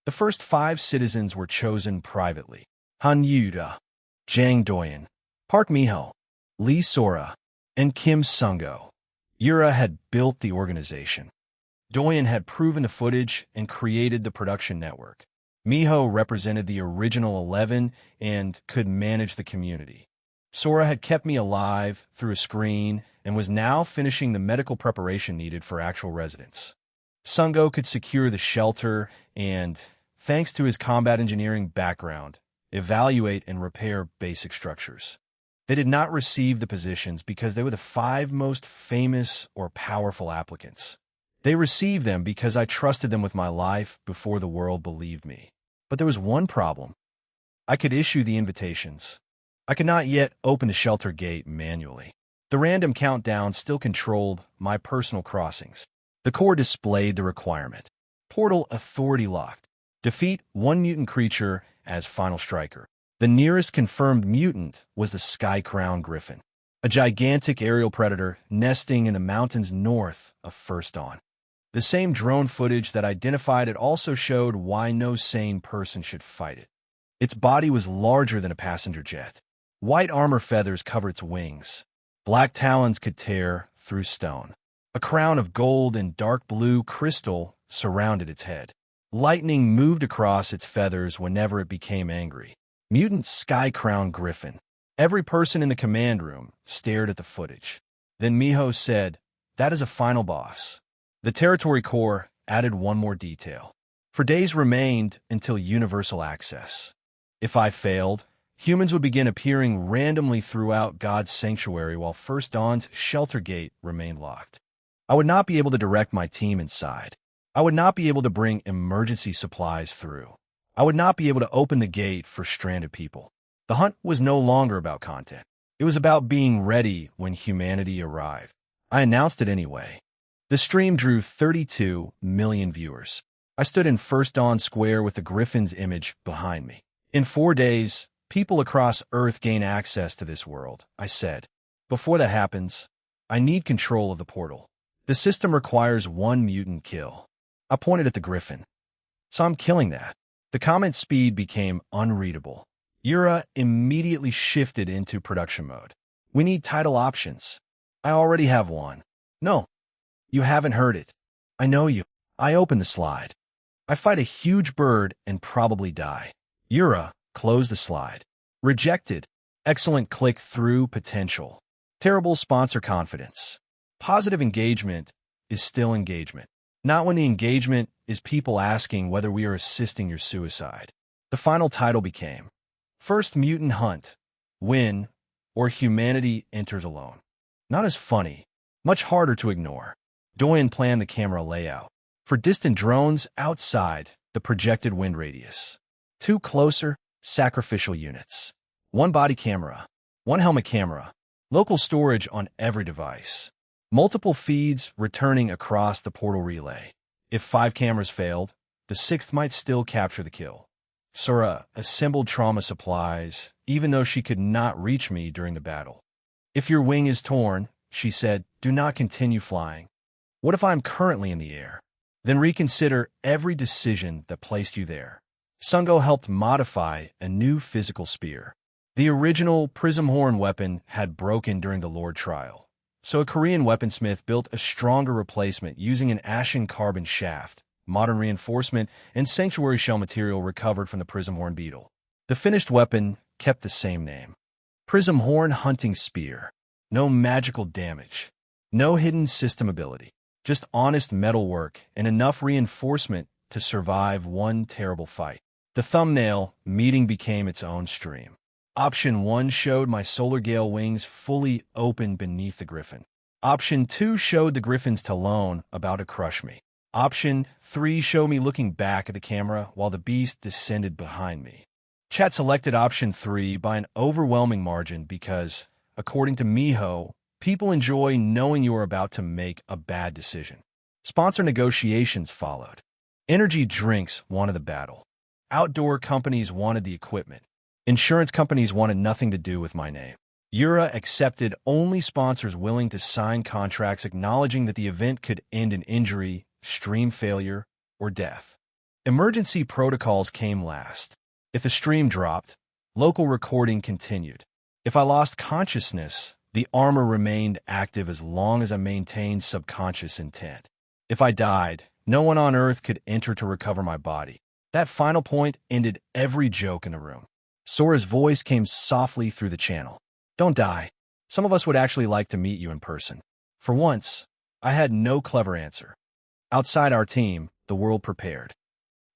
The first 5 citizens were chosen privately. Han Yuda, Jang Doyen, Park Miho, Lee Sora, and Kim Sungo. Yura had built the organization. Doyen had proven the footage and created the production network. Miho represented the original 11 and could manage the community. Sora had kept me alive through a screen and was now finishing the medical preparation needed for actual residents. Sungo could secure the shelter and, thanks to his combat engineering background, evaluate and repair basic structures. They did not receive the positions because they were the 5 most famous or powerful applicants. They received them because I trusted them with my life before the world believed me. But there was one problem. I could issue the invitations. I could not yet open the shelter gate manually. The random countdown still controlled my personal crossings. The Corps displayed the requirement. Portal authority locked. Defeat 1 mutant creature as final striker. The nearest confirmed mutant was the Sky-Crowned Griffin, a gigantic aerial predator nesting in the mountains north of First Dawn. The same drone footage that identified it also showed why no sane person should fight it. Its body was larger than a passenger jet. White armor feathers covered its wings. Black talons could tear through stone. A crown of gold and dark blue crystal surrounded its head. Lightning moved across its feathers whenever it became angry. Mutant Sky-Crowned Griffin. Every person in the command room stared at the footage. Then Miho said, "That is a final boss." The Territory Core added one more detail. For days remained until universal access. If I failed, humans would begin appearing randomly throughout God's sanctuary while First Dawn's shelter gate remained locked. I would not be able to direct my team inside. I would not be able to bring emergency supplies through. I would not be able to open the gate for stranded people. The hunt was no longer about content. It was about being ready when humanity arrived. I announced it anyway. The stream drew 32 million viewers. I stood in First Dawn Square with the Griffin's image behind me. In 4 days, people across Earth gain access to this world, I said. Before that happens, I need control of the portal. The system requires 1 mutant kill. I pointed at the Griffin. So I'm killing that. The comment speed became unreadable. Yura immediately shifted into production mode. We need title options. I already have one. No, you haven't heard it. I know you. I open the slide. I fight a huge bird and probably die. Yura, close the slide. Rejected. Excellent click-through potential. Terrible sponsor confidence. Positive engagement is still engagement. Not when the engagement is people asking whether we are assisting your suicide. The final title became First Mutant Hunt, Win, or Humanity Enters Alone. Not as funny, much harder to ignore. Doyen planned the camera layout. For distant drones outside the projected wind radius. 2 closer, sacrificial units. 1 body camera. 1 helmet camera. Local storage on every device. Multiple feeds returning across the portal relay. If 5 cameras failed, the 6th might still capture the kill. Sora assembled trauma supplies, even though she could not reach me during the battle. If your wing is torn, she said, do not continue flying. What if I'm currently in the air? Then reconsider every decision that placed you there. Sungo helped modify a new physical spear. The original Prism Horn weapon had broken during the Lord trial, so a Korean weaponsmith built a stronger replacement using an ashen carbon shaft, modern reinforcement, and sanctuary shell material recovered from the Prism Horn beetle. The finished weapon kept the same name. Prism Horn Hunting Spear. No magical damage. No hidden system ability. Just honest metal work and enough reinforcement to survive one terrible fight. The thumbnail meeting became its own stream. Option 1 showed my Solar Gale wings fully open beneath the Griffin. Option 2 showed the Griffin's talon about to crush me. Option 3 showed me looking back at the camera while the beast descended behind me. Chat selected option 3 by an overwhelming margin because, according to Miho, people enjoy knowing you are about to make a bad decision. Sponsor negotiations followed. Energy drinks wanted the battle. Outdoor companies wanted the equipment. Insurance companies wanted nothing to do with my name. Yura accepted only sponsors willing to sign contracts acknowledging that the event could end in injury, stream failure, or death. Emergency protocols came last. If a stream dropped, local recording continued. If I lost consciousness, the armor remained active as long as I maintained subconscious intent. If I died, no one on Earth could enter to recover my body. That final point ended every joke in the room. Sora's voice came softly through the channel. Don't die. Some of us would actually like to meet you in person. For once, I had no clever answer. Outside our team, the world prepared.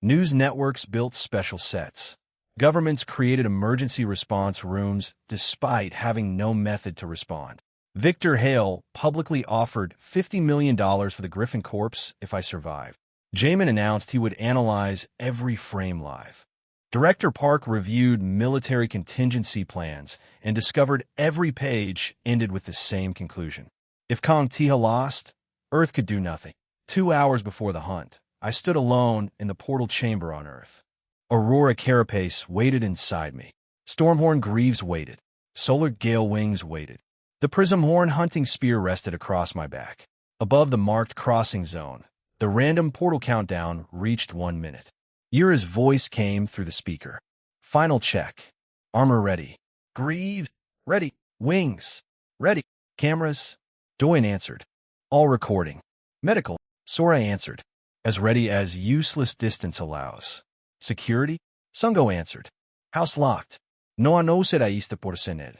News networks built special sets. Governments created emergency response rooms despite having no method to respond. Victor Hale publicly offered $50 million for the Griffin corpse if I survived. Jamin announced he would analyze every frame live. Director Park reviewed military contingency plans and discovered every page ended with the same conclusion. If Kong Tiha lost, Earth could do nothing. 2 hours before the hunt, I stood alone in the portal chamber on Earth. Aurora Carapace waited inside me. Stormhorn Greaves waited. Solar Gale Wings waited. The Prism Horn hunting spear rested across my back. Above the marked crossing zone, the random portal countdown reached 1 minute. Yura's voice came through the speaker. Final check. Armor ready. Greaves ready. Wings ready. Cameras. Doyen answered. All recording. Medical. Sora answered. As ready as useless distance allows. Security? Sungo answered. House locked. No será ista por cener.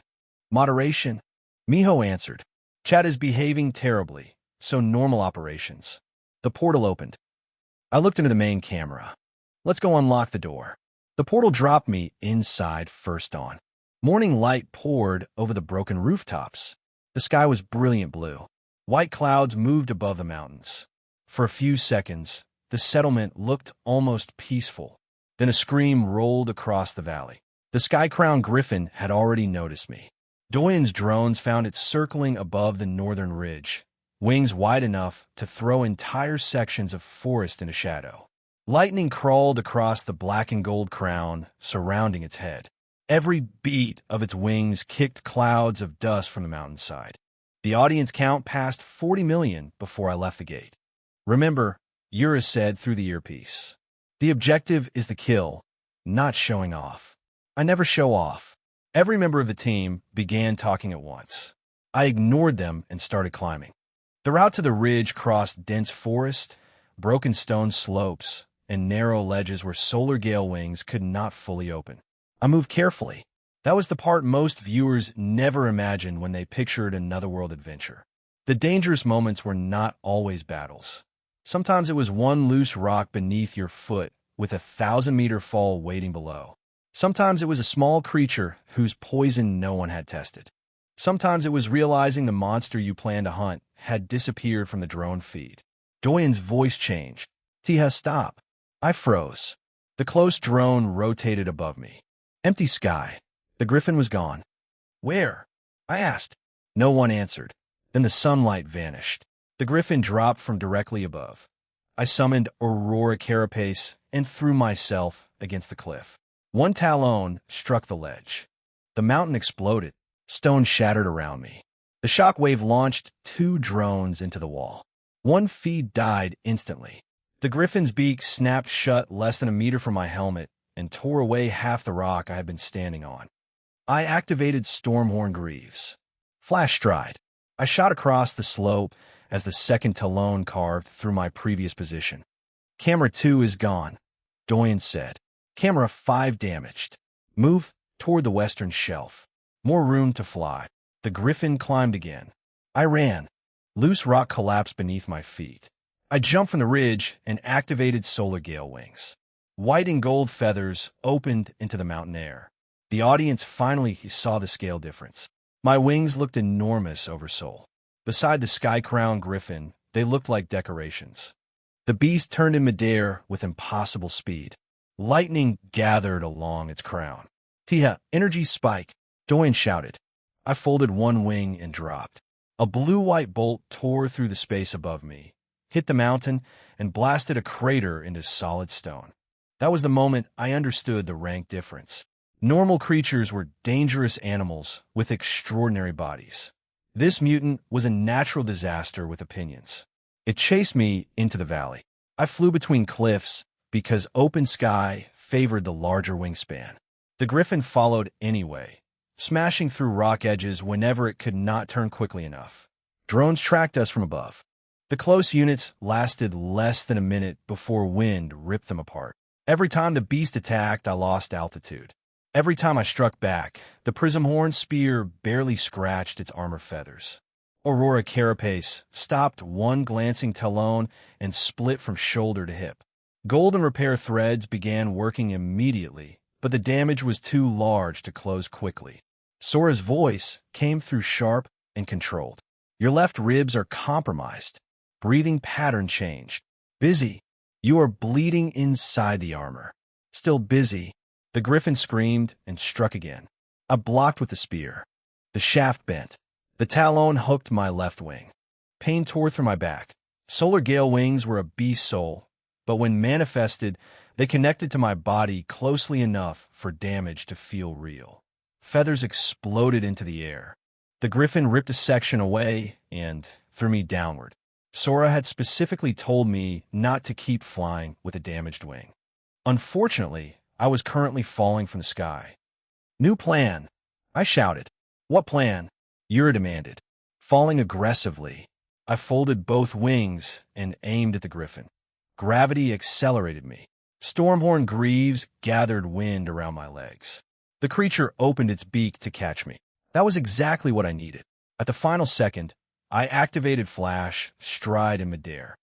Moderation? Miho answered. Chat is behaving terribly, so normal operations. The portal opened. I looked into the main camera. Let's go unlock the door. The portal dropped me inside first on. Morning light poured over the broken rooftops. The sky was brilliant blue. White clouds moved above the mountains. For a few seconds, the settlement looked almost peaceful. Then a scream rolled across the valley. The sky-crowned griffin had already noticed me. Doyen's drones found it circling above the northern ridge, wings wide enough to throw entire sections of forest into shadow. Lightning crawled across the black and gold crown surrounding its head. Every beat of its wings kicked clouds of dust from the mountainside. The audience count passed 40 million before I left the gate. Remember, Yura said through the earpiece, the objective is the kill, not showing off. I never show off. Every member of the team began talking at once. I ignored them and started climbing. The route to the ridge crossed dense forest, broken stone slopes, and narrow ledges where solar gale wings could not fully open. I moved carefully. That was the part most viewers never imagined when they pictured an otherworld adventure. The dangerous moments were not always battles. Sometimes it was one loose rock beneath your foot with a 1,000-meter fall waiting below. Sometimes it was a small creature whose poison no one had tested. Sometimes it was realizing the monster you planned to hunt had disappeared from the drone feed. Doyen's voice changed. Tiha, stop. I froze. The close drone rotated above me. Empty sky. The griffin was gone. Where? I asked. No one answered. Then the sunlight vanished. The griffin dropped from directly above. I summoned Aurora Carapace and threw myself against the cliff. One talon struck the ledge. The mountain exploded. Stone shattered around me. The shockwave launched 2 drones into the wall. One feed died instantly. The griffin's beak snapped shut less than a meter from my helmet and tore away half the rock I had been standing on. I activated Stormhorn Greaves. Flash stride. I shot across the slope as the second talon carved through my previous position. Camera 2 is gone, Doyen said. Camera 5 damaged. Move toward the western shelf. More room to fly. The griffin climbed again. I ran. Loose rock collapsed beneath my feet. I jumped from the ridge and activated solar gale wings. White and gold feathers opened into the mountain air. The audience finally saw the scale difference. My wings looked enormous over Seoul. Beside the sky-crowned griffin, they looked like decorations. The beast turned in midair with impossible speed. Lightning gathered along its crown. Tiha, energy spike, Doyen shouted. I folded one wing and dropped. A blue-white bolt tore through the space above me, hit the mountain, and blasted a crater into solid stone. That was the moment I understood the rank difference. Normal creatures were dangerous animals with extraordinary bodies. This mutant was a natural disaster with opinions. It chased me into the valley. I flew between cliffs because open sky favored the larger wingspan. The griffin followed anyway, smashing through rock edges whenever it could not turn quickly enough. Drones tracked us from above. The close units lasted less than a minute before wind ripped them apart. Every time the beast attacked, I lost altitude. Every time I struck back, the prism horn spear barely scratched its armor feathers. Aurora Carapace stopped one glancing talon and split from shoulder to hip. Golden repair threads began working immediately, but the damage was too large to close quickly. Sora's voice came through sharp and controlled. Your left ribs are compromised. Breathing pattern changed. Busy. You are bleeding inside the armor. Still busy. The griffin screamed and struck again. I blocked with the spear. The shaft bent. The talon hooked my left wing. Pain tore through my back. Solar gale wings were a beast soul, but when manifested, they connected to my body closely enough for damage to feel real. Feathers exploded into the air. The griffin ripped a section away and threw me downward. Sora had specifically told me not to keep flying with a damaged wing. Unfortunately, I was currently falling from the sky. New plan, I shouted. What plan? Yura demanded. Falling aggressively, I folded both wings and aimed at the griffin. Gravity accelerated me. Stormhorn Greaves gathered wind around my legs. The creature opened its beak to catch me. That was exactly what I needed. At the final second, I activated Flash, Stride, and Midair.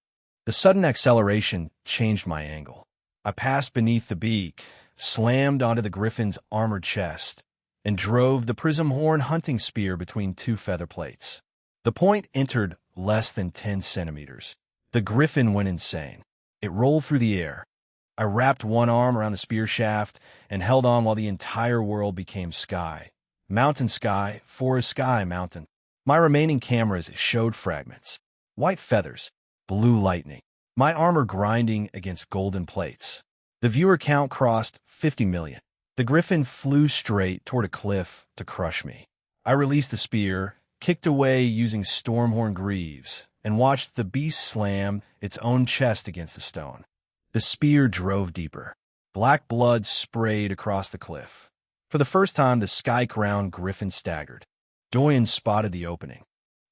The sudden acceleration changed my angle. I passed beneath the beak, slammed onto the griffin's armored chest, and drove the prism horn hunting spear between two feather plates. The point entered less than 10 centimeters. The griffin went insane. It rolled through the air. I wrapped one arm around the spear shaft and held on while the entire world became sky. Mountain sky, forest sky, mountain. My remaining cameras showed fragments. White feathers, blue lightning. My armor grinding against golden plates. The viewer count crossed 50 million. The griffin flew straight toward a cliff to crush me. I released the spear, kicked away using Stormhorn greaves, and watched the beast slam its own chest against the stone. The spear drove deeper. Black blood sprayed across the cliff. For the first time, the sky-crowned griffin staggered. Doyen spotted the opening.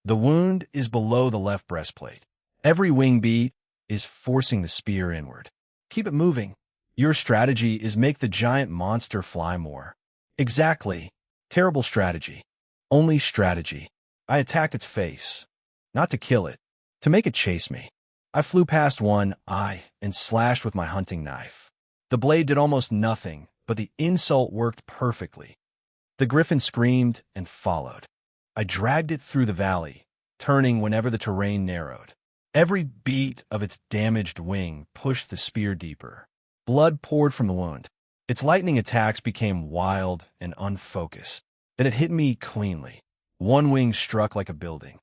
The wound is below the left breastplate. Every wing beat is forcing the spear inward. Keep it moving. Your strategy is make the giant monster fly more. Exactly. Terrible strategy. Only strategy. I attacked its face. Not to kill it. To make it chase me. I flew past one eye and slashed with my hunting knife. The blade did almost nothing, but the insult worked perfectly. The griffin screamed and followed. I dragged it through the valley, turning whenever the terrain narrowed. Every beat of its damaged wing pushed the spear deeper. Blood poured from the wound. Its lightning attacks became wild and unfocused. Then it hit me cleanly. One wing struck like a building.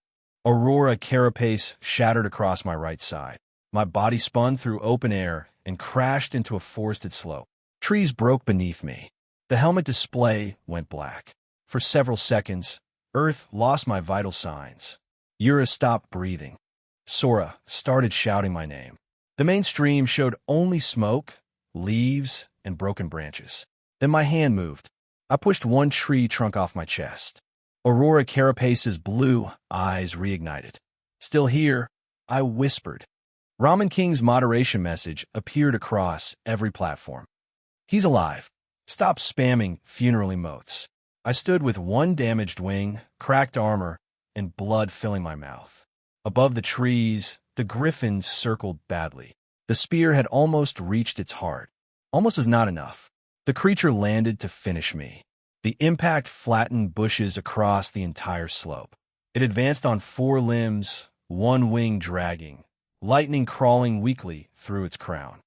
Aurora carapace shattered across my right side. My body spun through open air and crashed into a forested slope. Trees broke beneath me. The helmet display went black. For several seconds, Earth lost my vital signs. Yura stopped breathing. Sora started shouting my name. The mainstream showed only smoke, leaves, and broken branches. Then my hand moved. I pushed one tree trunk off my chest. Aurora Carapace's blue eyes reignited. Still here, I whispered. Ramen King's moderation message appeared across every platform. He's alive. Stop spamming funeral emotes. I stood with one damaged wing, cracked armor, and blood filling my mouth. Above the trees, the griffins circled badly. The spear had almost reached its heart. Almost was not enough. The creature landed to finish me. The impact flattened bushes across the entire slope. It advanced on four limbs, one wing dragging, lightning crawling weakly through its crown.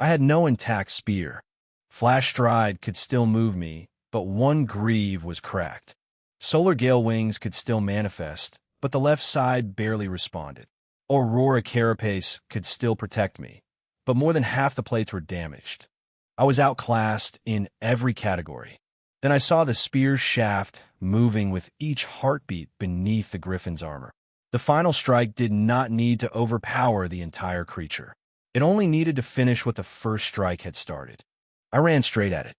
I had no intact spear. Flash Stride could still move me, but one greave was cracked. Solar Gale wings could still manifest, but the left side barely responded. Aurora Carapace could still protect me, but more than half the plates were damaged. I was outclassed in every category. Then I saw the spear's shaft moving with each heartbeat beneath the griffin's armor. The final strike did not need to overpower the entire creature. It only needed to finish what the first strike had started. I ran straight at it.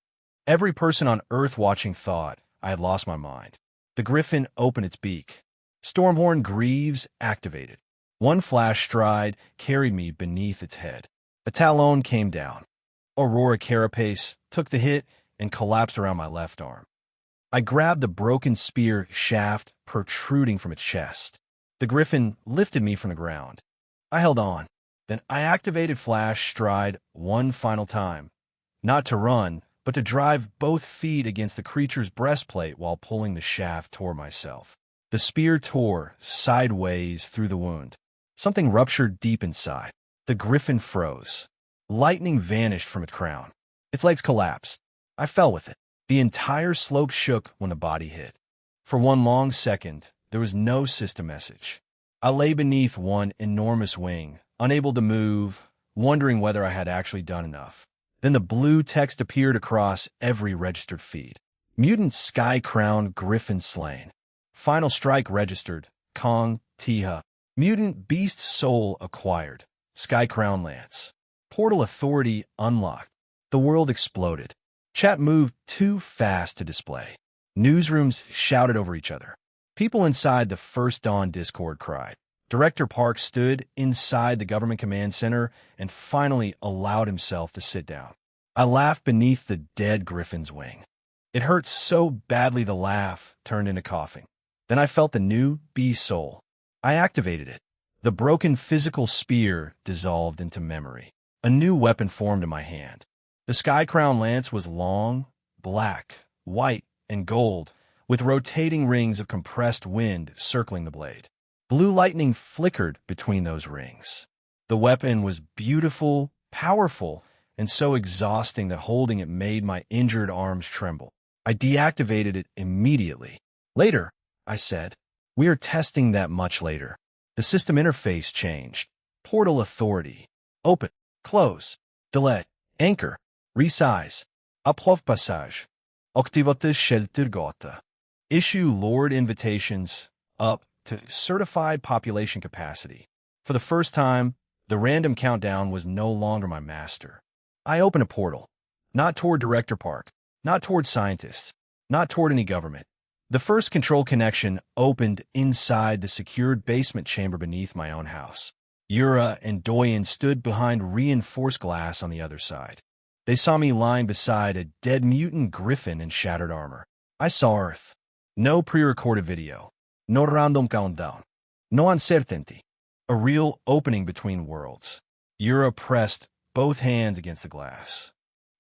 Every person on Earth watching thought I had lost my mind. The griffin opened its beak. Stormhorn greaves activated. One flash stride carried me beneath its head. A talon came down. Aurora Carapace took the hit and collapsed around my left arm. I grabbed the broken spear shaft protruding from its chest. The griffin lifted me from the ground. I held on. Then I activated Flash Stride one final time. Not to run, but to drive both feet against the creature's breastplate while pulling the shaft toward myself. The spear tore sideways through the wound. Something ruptured deep inside. The griffin froze. Lightning vanished from its crown. Its legs collapsed. I fell with it. The entire slope shook when the body hit. For one long second, there was no system message. I lay beneath one enormous wing, unable to move, wondering whether I had actually done enough. Then the blue text appeared across every registered feed. Mutant Sky-Crowned Griffin slain. Final strike registered. Kong, Tiha. Mutant Beast Soul acquired. Sky-Crown Lance. Portal Authority unlocked. The world exploded. Chat moved too fast to display. Newsrooms shouted over each other. People inside the First Dawn Discord cried. Director Park stood inside the government command center and finally allowed himself to sit down. I laughed beneath the dead griffin's wing. It hurt so badly the laugh turned into coughing. Then I felt the new beast soul. I activated it. The broken physical spear dissolved into memory. A new weapon formed in my hand. The sky-crowned lance was long, black, white, and gold, with rotating rings of compressed wind circling the blade. Blue lightning flickered between those rings. The weapon was beautiful, powerful, and so exhausting that holding it made my injured arms tremble. I deactivated it immediately. Later, I said. We are testing that much later. The system interface changed. Portal authority. Open. Close. Delete. Anchor. Resize. Upload passage. Activate shelter gata. Issue Lord invitations up to certified population capacity. For the first time, the random countdown was no longer my master. I opened a portal. Not toward Director Park. Not toward scientists. Not toward any government. The first control connection opened inside the secured basement chamber beneath my own house. Yura and Doyen stood behind reinforced glass on the other side. They saw me lying beside a dead mutant griffin in shattered armor. I saw Earth. No pre-recorded video. No random countdown. No uncertainty. A real opening between worlds. Yura pressed both hands against the glass.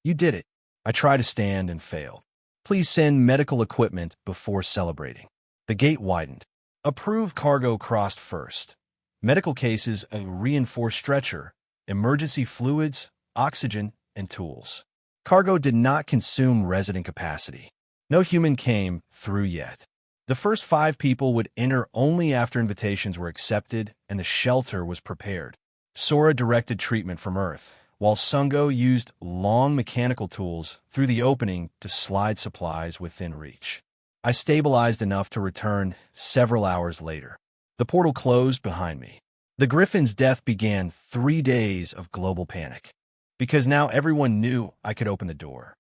You did it. I tried to stand and failed. Please send medical equipment before celebrating. The gate widened. Approved cargo crossed first. Medical cases, a reinforced stretcher, emergency fluids, oxygen, and tools. Cargo did not consume resident capacity. No human came through yet. The first 5 people would enter only after invitations were accepted and the shelter was prepared. Sora directed treatment from Earth, while Sungo used long mechanical tools through the opening to slide supplies within reach. I stabilized enough to return several hours later. The portal closed behind me. The Griffin's death began 3 days of global panic, because now everyone knew I could open the door.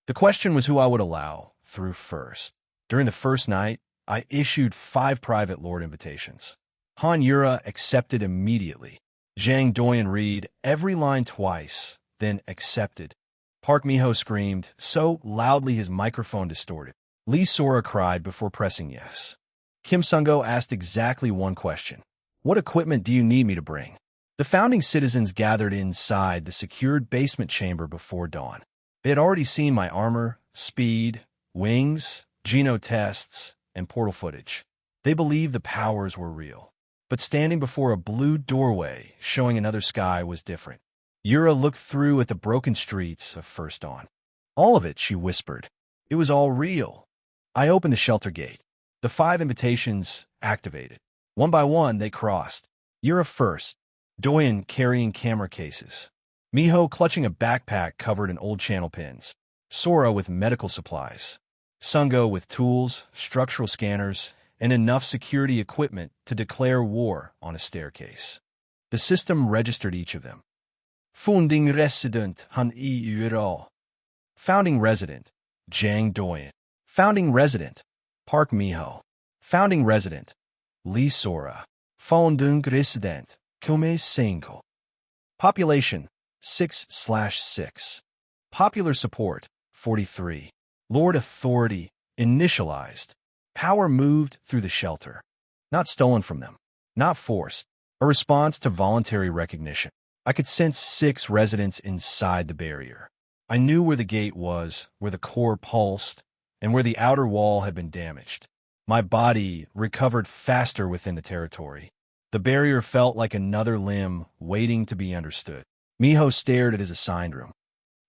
The question was who I would allow through first. During the first night, I issued 5 private Lord invitations. Han Yura accepted immediately. Zhang Doyen read every line twice, then accepted. Park Miho screamed so loudly his microphone distorted. Lee Sora cried before pressing yes. Kim Sungo asked exactly one question. What equipment do you need me to bring? The founding citizens gathered inside the secured basement chamber before dawn. They had already seen my armor, speed, wings, geno tests, and portal footage. They believed the powers were real. But standing before a blue doorway showing another sky was different. Yura looked through at the broken streets of First Dawn. All of it, she whispered. It was all real. I opened the shelter gate. The 5 invitations activated. One by one, they crossed. Yura first, Doyen carrying camera cases. Miho clutching a backpack covered in old channel pins. Sora with medical supplies. Sungo with tools, structural scanners, and enough security equipment to declare war on a staircase. The system registered each of them. Founding resident Han Yura. Founding resident Zhang Doyen. Founding resident Park Miho. Founding resident Lee Sora. Founding resident Kome Senko. Population 6/6. Popular support 43. Lord authority initialized. Power moved through the shelter. Not stolen from them. Not forced. A response to voluntary recognition. I could sense 6 residents inside the barrier. I knew where the gate was, where the core pulsed, and where the outer wall had been damaged. My body recovered faster within the territory. The barrier felt like another limb waiting to be understood. Miho stared at his assigned room.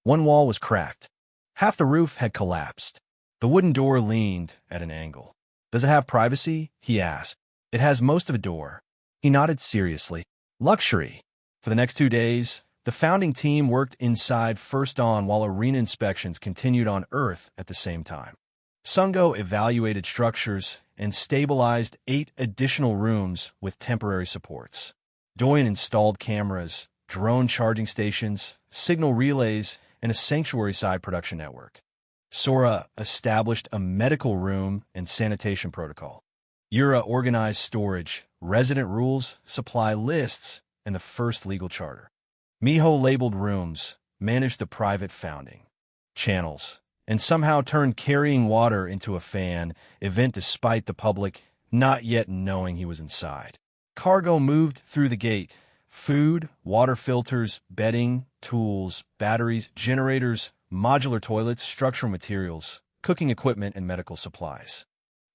One wall was cracked. Half the roof had collapsed. The wooden door leaned at an angle. Does it have privacy? He asked. It has most of a door. He nodded seriously. Luxury. For the next 2 days, the founding team worked inside First Dawn while arena inspections continued on Earth at the same time. Sungo evaluated structures and stabilized 8 additional rooms with temporary supports. Doyen installed cameras, drone charging stations, signal relays, and a sanctuary-side production network. Sora established a medical room and sanitation protocol. Yura organized storage, resident rules, supply lists, and the first legal charter. Miho labeled rooms, managed the private founding, channels, and somehow turned carrying water into a fan event despite the public not yet knowing he was inside. Cargo moved through the gate. Food, water filters, bedding, tools, batteries, generators, modular toilets, structural materials, cooking equipment, and medical supplies.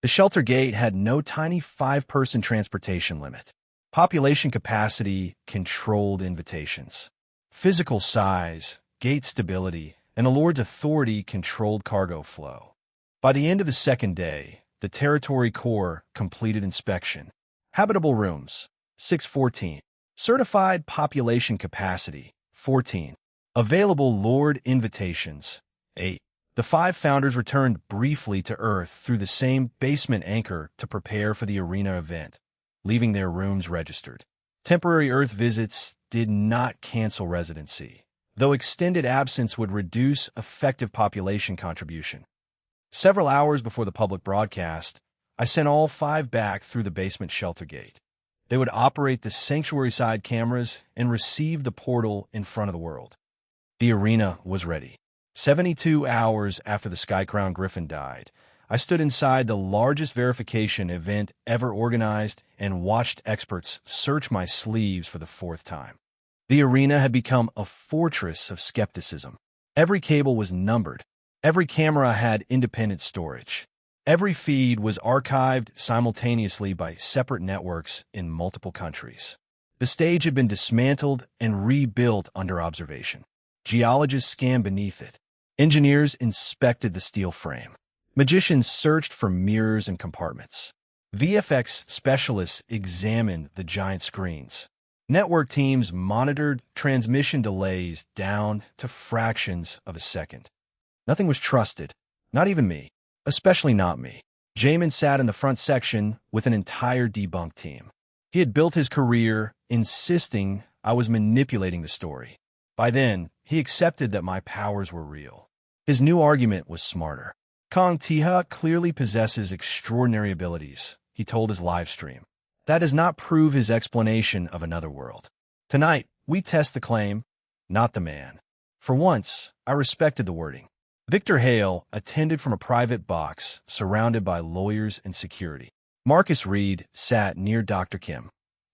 The shelter gate had no tiny 5-person transportation limit. Population capacity controlled invitations. Physical size, gate stability, and the Lord's authority controlled cargo flow. By the end of the second day, the Territory Corps completed inspection. Habitable rooms, 614. Certified population capacity, 14. Available Lord invitations, 8. The 5 founders returned briefly to Earth through the same basement anchor to prepare for the arena event, leaving their rooms registered. Temporary Earth visits did not cancel residency, though extended absence would reduce effective population contribution. Several hours before the public broadcast, I sent all 5 back through the basement shelter gate. They would operate the sanctuary side cameras and receive the portal in front of the world. The arena was ready. 72 hours after the Sky Crown Griffin died, I stood inside the largest verification event ever organized and watched experts search my sleeves for the 4th time. The arena had become a fortress of skepticism. Every cable was numbered. Every camera had independent storage. Every feed was archived simultaneously by separate networks in multiple countries. The stage had been dismantled and rebuilt under observation. Geologists scanned beneath it. Engineers inspected the steel frame. Magicians searched for mirrors and compartments. VFX specialists examined the giant screens. Network teams monitored transmission delays down to fractions of a second. Nothing was trusted, not even me, especially not me. Jamin sat in the front section with an entire debunk team. He had built his career insisting I was manipulating the story. By then, he accepted that my powers were real. His new argument was smarter. Kong Tiha clearly possesses extraordinary abilities, he told his live stream. That does not prove his explanation of another world. Tonight, we test the claim, not the man. For once, I respected the wording. Victor Hale attended from a private box surrounded by lawyers and security. Marcus Reed sat near Dr. Kim.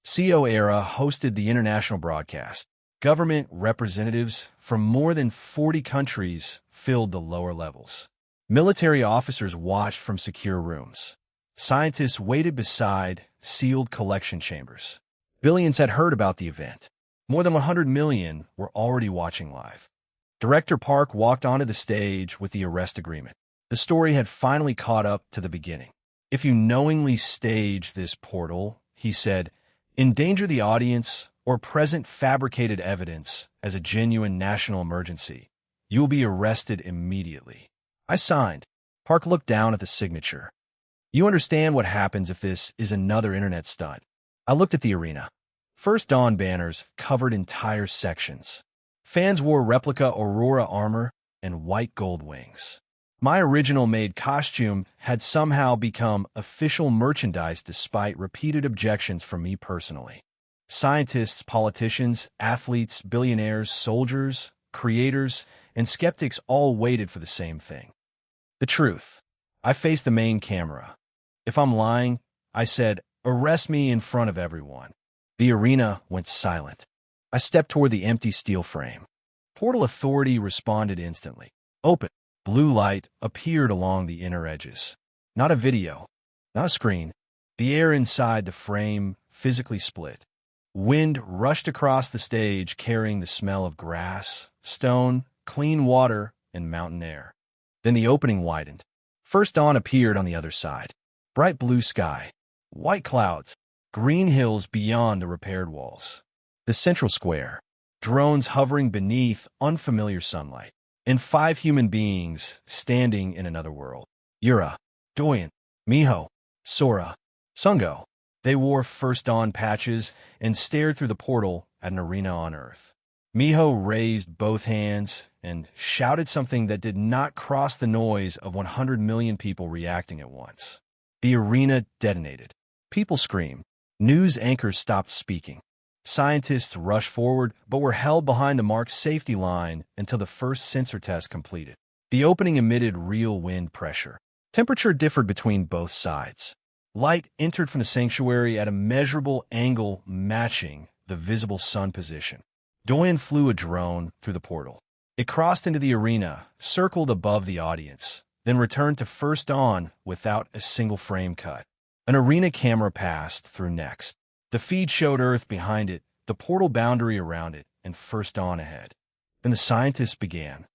CO Era hosted the international broadcast. Government representatives from more than 40 countries filled the lower levels. Military officers watched from secure rooms. Scientists waited beside sealed collection chambers. Billions had heard about the event. More than 100 million were already watching live. Director Park walked onto the stage with the arrest agreement. The story had finally caught up to the beginning. If you knowingly stage this portal, he said, endanger the audience or present fabricated evidence as a genuine national emergency, you will be arrested immediately. I signed. Park looked down at the signature. You understand what happens if this is another internet stunt. I looked at the arena. First Dawn banners covered entire sections. Fans wore replica Aurora armor and white gold wings. My original made costume had somehow become official merchandise despite repeated objections from me personally. Scientists, politicians, athletes, billionaires, soldiers, creators, and skeptics all waited for the same thing. The truth. I faced the main camera. If I'm lying, I said, arrest me in front of everyone. The arena went silent. I stepped toward the empty steel frame. Portal Authority responded instantly. Open. Blue light appeared along the inner edges. Not a video, not a screen. The air inside the frame physically split. Wind rushed across the stage carrying the smell of grass, stone, clean water, and mountain air. Then the opening widened. First Dawn appeared on the other side. Bright blue sky, white clouds, green hills beyond the repaired walls. The central square, drones hovering beneath unfamiliar sunlight, and 5 human beings standing in another world. Yura, Doyen, Miho, Sora, Sungo. They wore First Dawn patches and stared through the portal at an arena on Earth. Miho raised both hands and shouted something that did not cross the noise of 100 million people reacting at once. The arena detonated. People screamed. News anchors stopped speaking. Scientists rushed forward, but were held behind the marked safety line until the first sensor test completed. The opening emitted real wind pressure. Temperature differed between both sides. Light entered from the sanctuary at a measurable angle matching the visible sun position. Doyen flew a drone through the portal. It crossed into the arena, circled above the audience, then returned to First Dawn without a single frame cut. An arena camera passed through next. The feed showed Earth behind it, the portal boundary around it, and First Dawn ahead. Then the scientists began.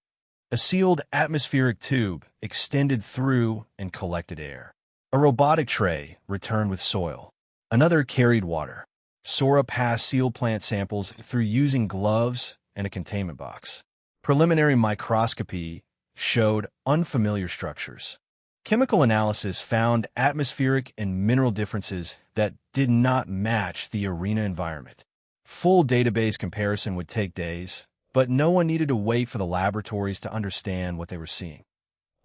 A sealed atmospheric tube extended through and collected air. A robotic tray returned with soil. Another carried water. Sora passed sealed plant samples through using gloves and a containment box. Preliminary microscopy showed unfamiliar structures. Chemical analysis found atmospheric and mineral differences that did not match the arena environment. Full database comparison would take days, but no one needed to wait for the laboratories to understand what they were seeing.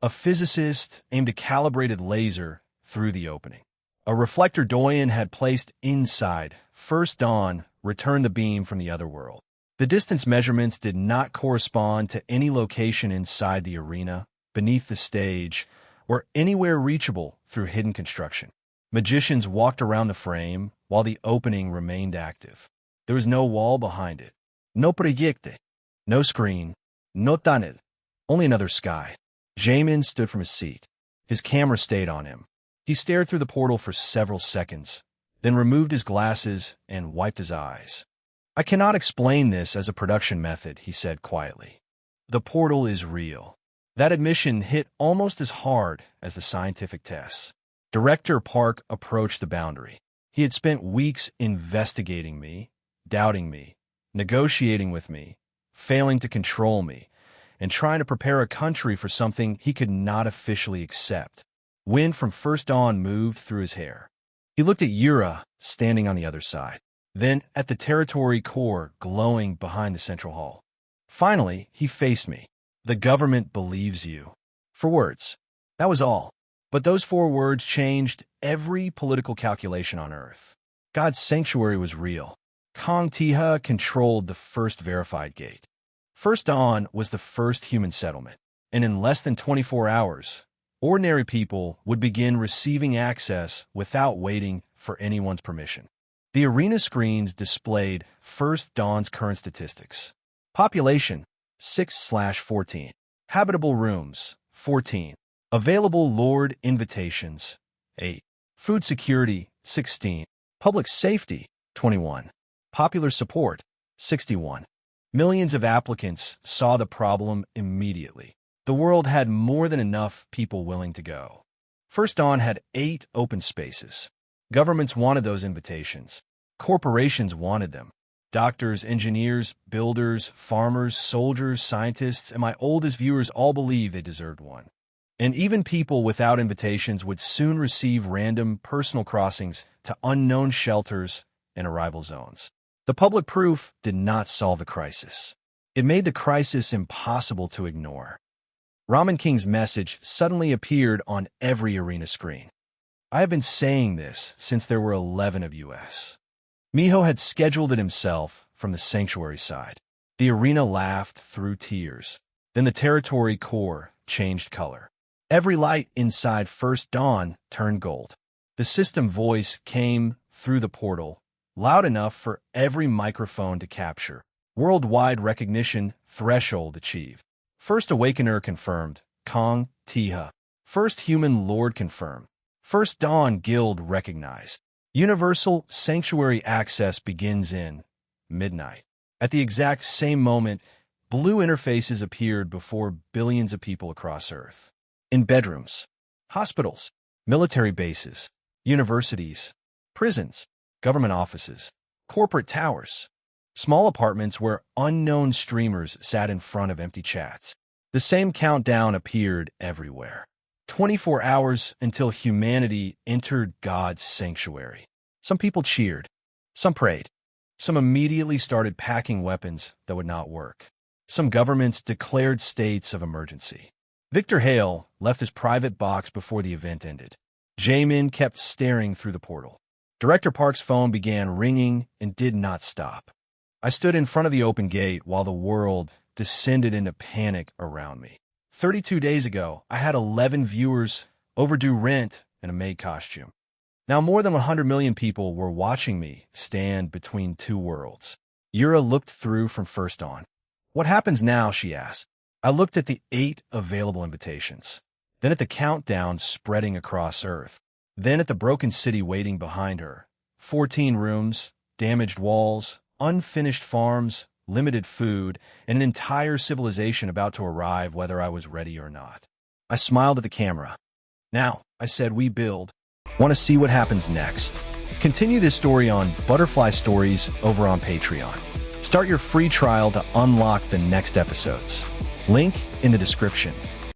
A physicist aimed a calibrated laser through the opening. A reflector Doyen had placed inside First Dawn returned the beam from the other world. The distance measurements did not correspond to any location inside the arena, beneath the stage, or anywhere reachable through hidden construction. Magicians walked around the frame while the opening remained active. There was no wall behind it. No proyecte. No screen. No tunnel. Only another sky. Jamin stood from his seat. His camera stayed on him. He stared through the portal for several seconds, then removed his glasses and wiped his eyes. "I cannot explain this as a production method," he said quietly. "The portal is real." That admission hit almost as hard as the scientific tests. Director Park approached the boundary. He had spent weeks investigating me, doubting me, negotiating with me, failing to control me, and trying to prepare a country for something he could not officially accept. Wind from First Dawn moved through his hair. He looked at Yura, standing on the other side, then at the territory core glowing behind the central hall. Finally, he faced me. "The government believes you." 4 words. That was all. But those 4 words changed every political calculation on Earth. God's sanctuary was real. Kong Tiha controlled the first verified gate. First Dawn was the first human settlement, and in less than 24 hours, ordinary people would begin receiving access without waiting for anyone's permission. The arena screens displayed First Dawn's current statistics. Population, 6/14. Habitable rooms, 14. Available Lord invitations, 8. Food security, 16. Public safety, 21. Popular support, 61. Millions of applicants saw the problem immediately. The world had more than enough people willing to go. First Dawn had 8 open spaces. Governments wanted those invitations. Corporations wanted them. Doctors, engineers, builders, farmers, soldiers, scientists, and my oldest viewers all believed they deserved one. And even people without invitations would soon receive random personal crossings to unknown shelters and arrival zones. The public proof did not solve the crisis. It made the crisis impossible to ignore. Ramen King's message suddenly appeared on every arena screen. "I have been saying this since there were 11 of us." Miho had scheduled it himself from the sanctuary side. The arena laughed through tears. Then the territory core changed color. Every light inside First Dawn turned gold. The system voice came through the portal, loud enough for every microphone to capture. Worldwide recognition threshold achieved. First Awakener confirmed. Kong Tiha. First Human Lord confirmed. First Dawn Guild recognized. Universal Sanctuary access begins in midnight. At the exact same moment, blue interfaces appeared before billions of people across Earth. In bedrooms, hospitals, military bases, universities, prisons, government offices, corporate towers, small apartments where unknown streamers sat in front of empty chats. The same countdown appeared everywhere. 24 hours until humanity entered God's sanctuary. Some people cheered. Some prayed. Some immediately started packing weapons that would not work. Some governments declared states of emergency. Victor Hale left his private box before the event ended. Jamin kept staring through the portal. Director Park's phone began ringing and did not stop. I stood in front of the open gate while the world descended into panic around me. 32 days ago, I had 11 viewers, overdue rent, and a maid costume. Now more than 100 million people were watching me stand between two worlds. Yura looked through from first on. What happens now, she asked. I looked at the 8 available invitations, then at the countdown spreading across Earth, then at the broken city waiting behind her. 14 rooms, damaged walls, unfinished farms, limited food, and an entire civilization about to arrive whether I was ready or not. I smiled at the camera. Now, I said, we build. Want to see what happens next? Continue this story on Butterfly Stories over on Patreon. Start your free trial to unlock the next episodes. Link in the description.